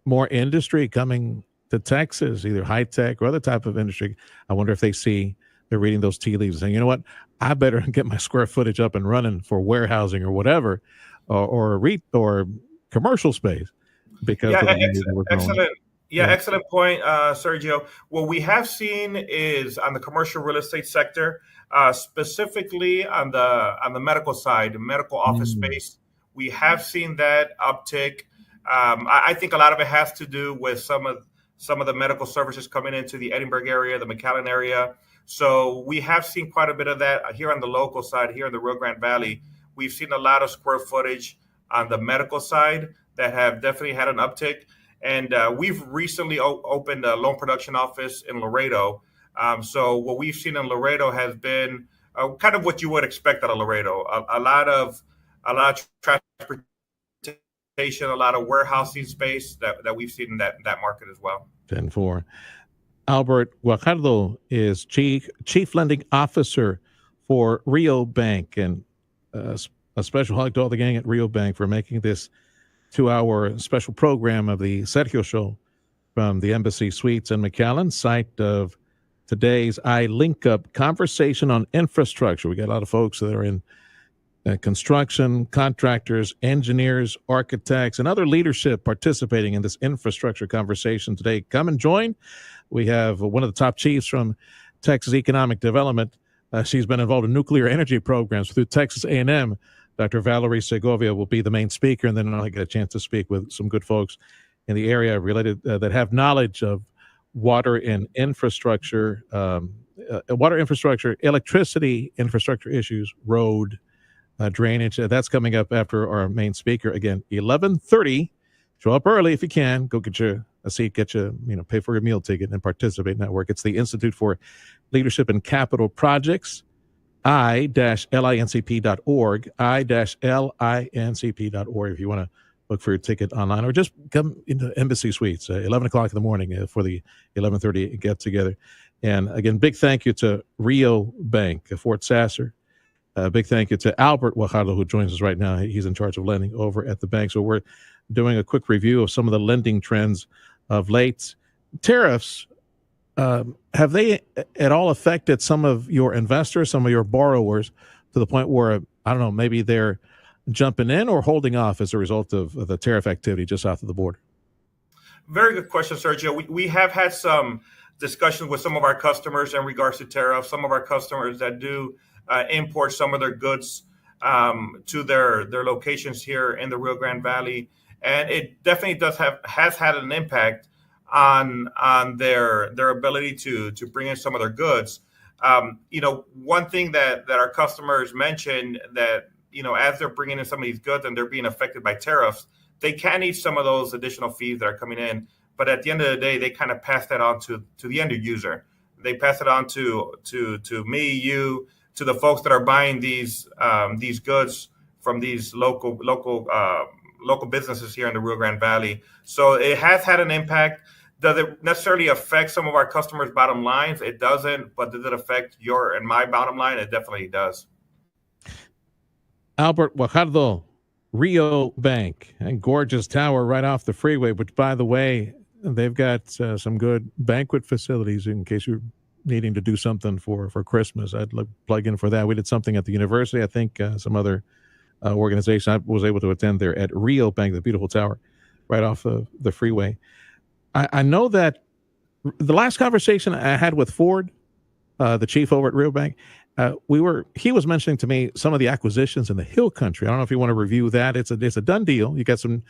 more industry coming to Texas, either high tech or other type of industry. I wonder if they're reading those tea leaves and saying, you know what, I better get my square footage up and running for warehousing or whatever, or commercial space because of the needs that we're growing. Excellent. Yeah, excellent point, Sergio. What we have seen is on the commercial real estate sector, specifically on the medical side, medical office space, we have seen that uptick. I think a lot of it has to do with some of the medical services coming into the Edinburgh area, the McAllen area. So we have seen quite a bit of that here on the local side, here in the Rio Grande Valley. We've seen a lot of square footage on the medical side that have definitely had an uptick. And we've recently opened a loan production office in Laredo. So what we've seen in Laredo has been kind of what you would expect out of Laredo. A lot of transportation, a lot of warehousing space that we've seen in that market as well. 10-4. Albert Guajardo is Chief Lending Officer for Rio Bank. And a special hug to all the gang at Rio Bank for making this 2-hour special program of the Sergio Show from the Embassy Suites McAllen, site of today's iLink Up conversation on infrastructure. We got a lot of folks that are in construction, contractors, engineers, architects, and other leadership participating in this infrastructure conversation today. Come and join. We have one of the top chiefs from Texas Economic Development. She's been involved in nuclear energy programs through Texas A&M. Dr. Valerie Segovia will be the main speaker, and then I'll get a chance to speak with some good folks in the area related that have knowledge of water and infrastructure, electricity infrastructure issues, road drainage. That's coming up after our main speaker. Again, 11:30. Show up early if you can. Go get you a seat, pay for your meal ticket and participate in that work. It's the Institute for Leadership and Capital Projects, i-lincp.org, i-lincp.org if you want to look for your ticket online, or just come into Embassy Suites, 11 o'clock in the morning for the 11:30 get-together. And again, big thank you to Rio Bank, Fort Sasser. Big thank you to Albert Guajardo, who joins us right now. He's in charge of lending over at the bank. So we're doing a quick review of some of the lending trends of late. Tariffs, have they at all affected some of your investors, some of your borrowers, to the point where, I don't know, maybe they're jumping in or holding off as a result of the tariff activity just south of the border? Very good question, Sergio. We have had some discussions with some of our customers in regards to tariffs. Some of our customers that do import some of their goods to their locations here in the Rio Grande Valley, and it definitely has had an impact on their ability to bring in some of their goods. One thing that our customers mentioned, that as they're bringing in some of these goods and they're being affected by tariffs, they can eat some of those additional fees that are coming in. But at the end of the day, they kind of pass that on to the end user. They pass it on to me, you, to the folks that are buying these goods from these local businesses here in the Rio Grande Valley. So it has had an impact. Does it necessarily affect some of our customers' bottom lines? It doesn't. But does it affect your and my bottom line? It definitely does. Albert Guajardo, Rio Bank, and gorgeous tower right off the freeway, which, by the way, they've got some good banquet facilities in case you're needing to do something for Christmas. I'd plug in for that. We did something at the university. I think some other organization. I was able to attend there at Rio Bank, the beautiful tower right off of the freeway. I know that the last conversation I had with Ford, the chief over at Rio Bank, he was mentioning to me some of the acquisitions in the Hill Country. I don't know if you want to review that. It's a done deal. You got some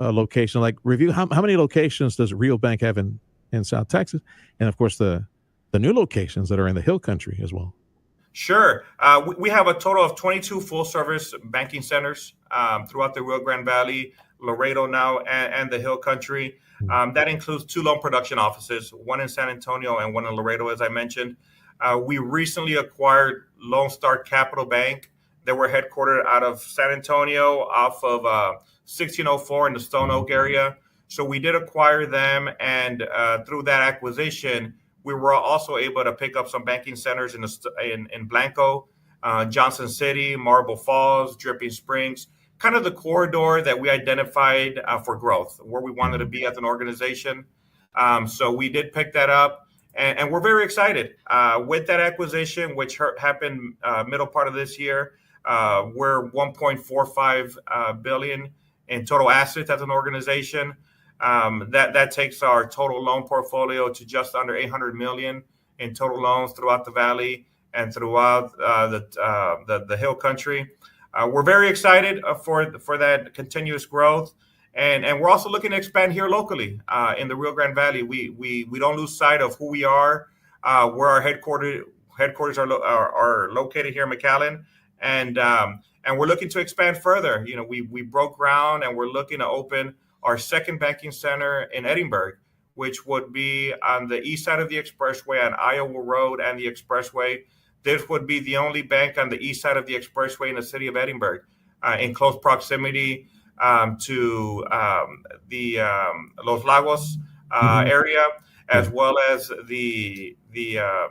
location, like review how many locations does Rio Bank have in South Texas, and of course the new locations that are in the Hill Country as well. Sure. We have a total of 22 full-service banking centers throughout the Rio Grande Valley, Laredo now, and the Hill Country. That includes 2 loan production offices, one in San Antonio and one in Laredo, as I mentioned. We recently acquired Lone Star Capital Bank. They were headquartered out of San Antonio off of 1604 in the Stone Oak area. So we did acquire them, and through that acquisition, we were also able to pick up some banking centers in Blanco, Johnson City, Marble Falls, Dripping Springs, kind of the corridor that we identified for growth, where we wanted to be as an organization. So we did pick that up, and we're very excited with that acquisition, which happened middle part of this year. We're $1.45 billion in total assets as an organization. That takes our total loan portfolio to just under $800 million in total loans throughout the valley and throughout the Hill Country. We're very excited for that continuous growth, and we're also looking to expand here locally in the Rio Grande Valley. We don't lose sight of who we are, where our headquarters are located here in McAllen, and we're looking to expand further. We broke ground, and we're looking to open our second banking center in Edinburgh, which would be on the east side of the expressway on Iowa Road and the expressway. This would be the only bank on the east side of the expressway in the city of Edinburgh, in close proximity to the Los Lagos area, as well as the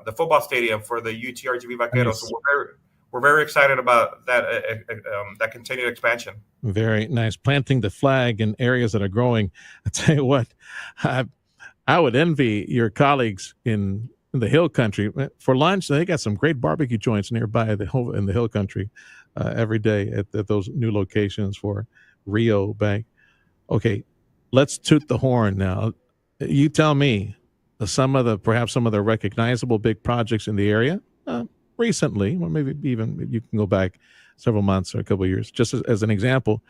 football stadium for the UTRGV Vaqueros. So we're very excited about that continued expansion. Very nice. Planting the flag in areas that are growing. I tell you what, I would envy your colleagues in the Hill Country. For lunch, they got some great barbecue joints nearby in the Hill Country every day at those new locations for Rio Bank. Okay, let's toot the horn now. You tell me perhaps some of the recognizable big projects in the area recently, or maybe even you can go back several months or a couple of years, just as an example.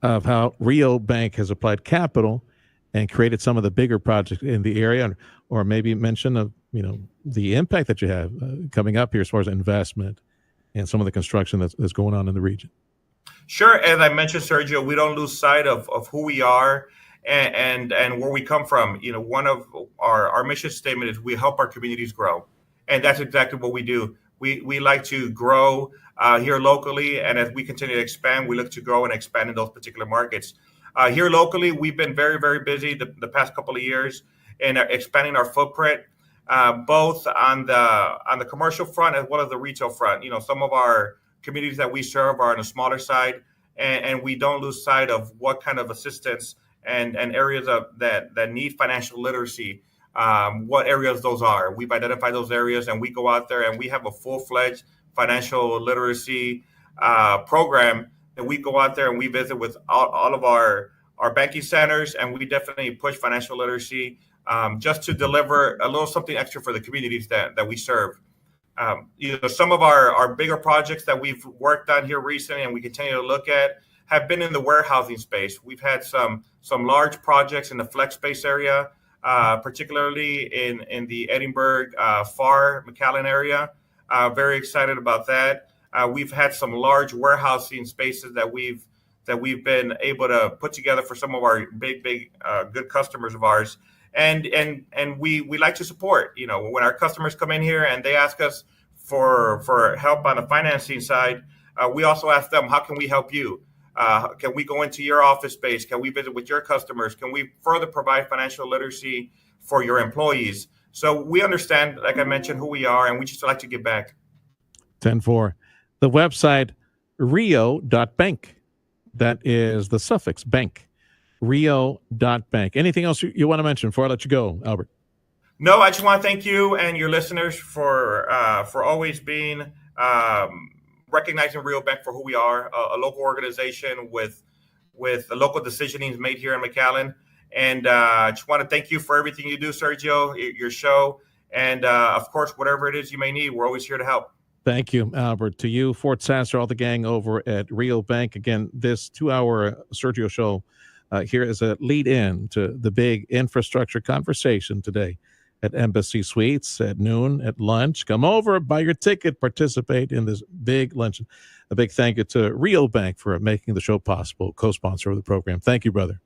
of how Rio Bank has applied capital and created some of the bigger projects in the area, or maybe mention of the impact that you have coming up here as far as investment and some of the construction that's going on in the region. Sure. As I mentioned, Sergio, we don't lose sight of who we are and where we come from. One of our mission statement is we help our communities grow. And that's exactly what we do. We like to grow here locally. And as we continue to expand, we look to grow and expand in those particular markets. Here locally, we've been very, very busy the past couple of years in expanding our footprint, both on the commercial front as well as the retail front. Some of our communities that we serve are on the smaller side, and we don't lose sight of what kind of assistance and areas that need financial literacy, what areas those are. We've identified those areas, and we go out there and we have a full-fledged financial literacy program that we go out there and we visit with all of our banking centers, and we definitely push financial literacy just to deliver a little something extra for the communities that we serve. Some of our bigger projects that we've worked on here recently and we continue to look at have been in the warehousing space. We've had some large projects in the flex space area, particularly in the Edinburgh, FAR, McAllen area. Very excited about that. We've had some large warehousing spaces that we've been able to put together for some of our big good customers of ours. And we like to support, when our customers come in here and they ask us for help on the financing side, we also ask them, how can we help you? Can we go into your office space? Can we visit with your customers? Can we further provide financial literacy for your employees? So we understand, like I mentioned, who we are, and we just like to give back. 10-4. The website, rio.bank. That is the suffix bank. Rio.bank. Anything else you want to mention before I let you go, Albert? No, I just want to thank you and your listeners for always being recognizing Rio Bank for who we are, a local organization with the local decisioning made here in McAllen. And I just want to thank you for everything you do, Sergio, your show. And of course, whatever it is you may need, we're always here to help. Thank you, Albert. To you, Fort Sasser, all the gang over at Rio Bank. Again, this 2-hour Sergio Show here is a lead in to the big infrastructure conversation today at Embassy Suites at noon at lunch. Come over, buy your ticket, participate in this big luncheon. A big thank you to Rio Bank for making the show possible, co-sponsor of the program. Thank you, brother.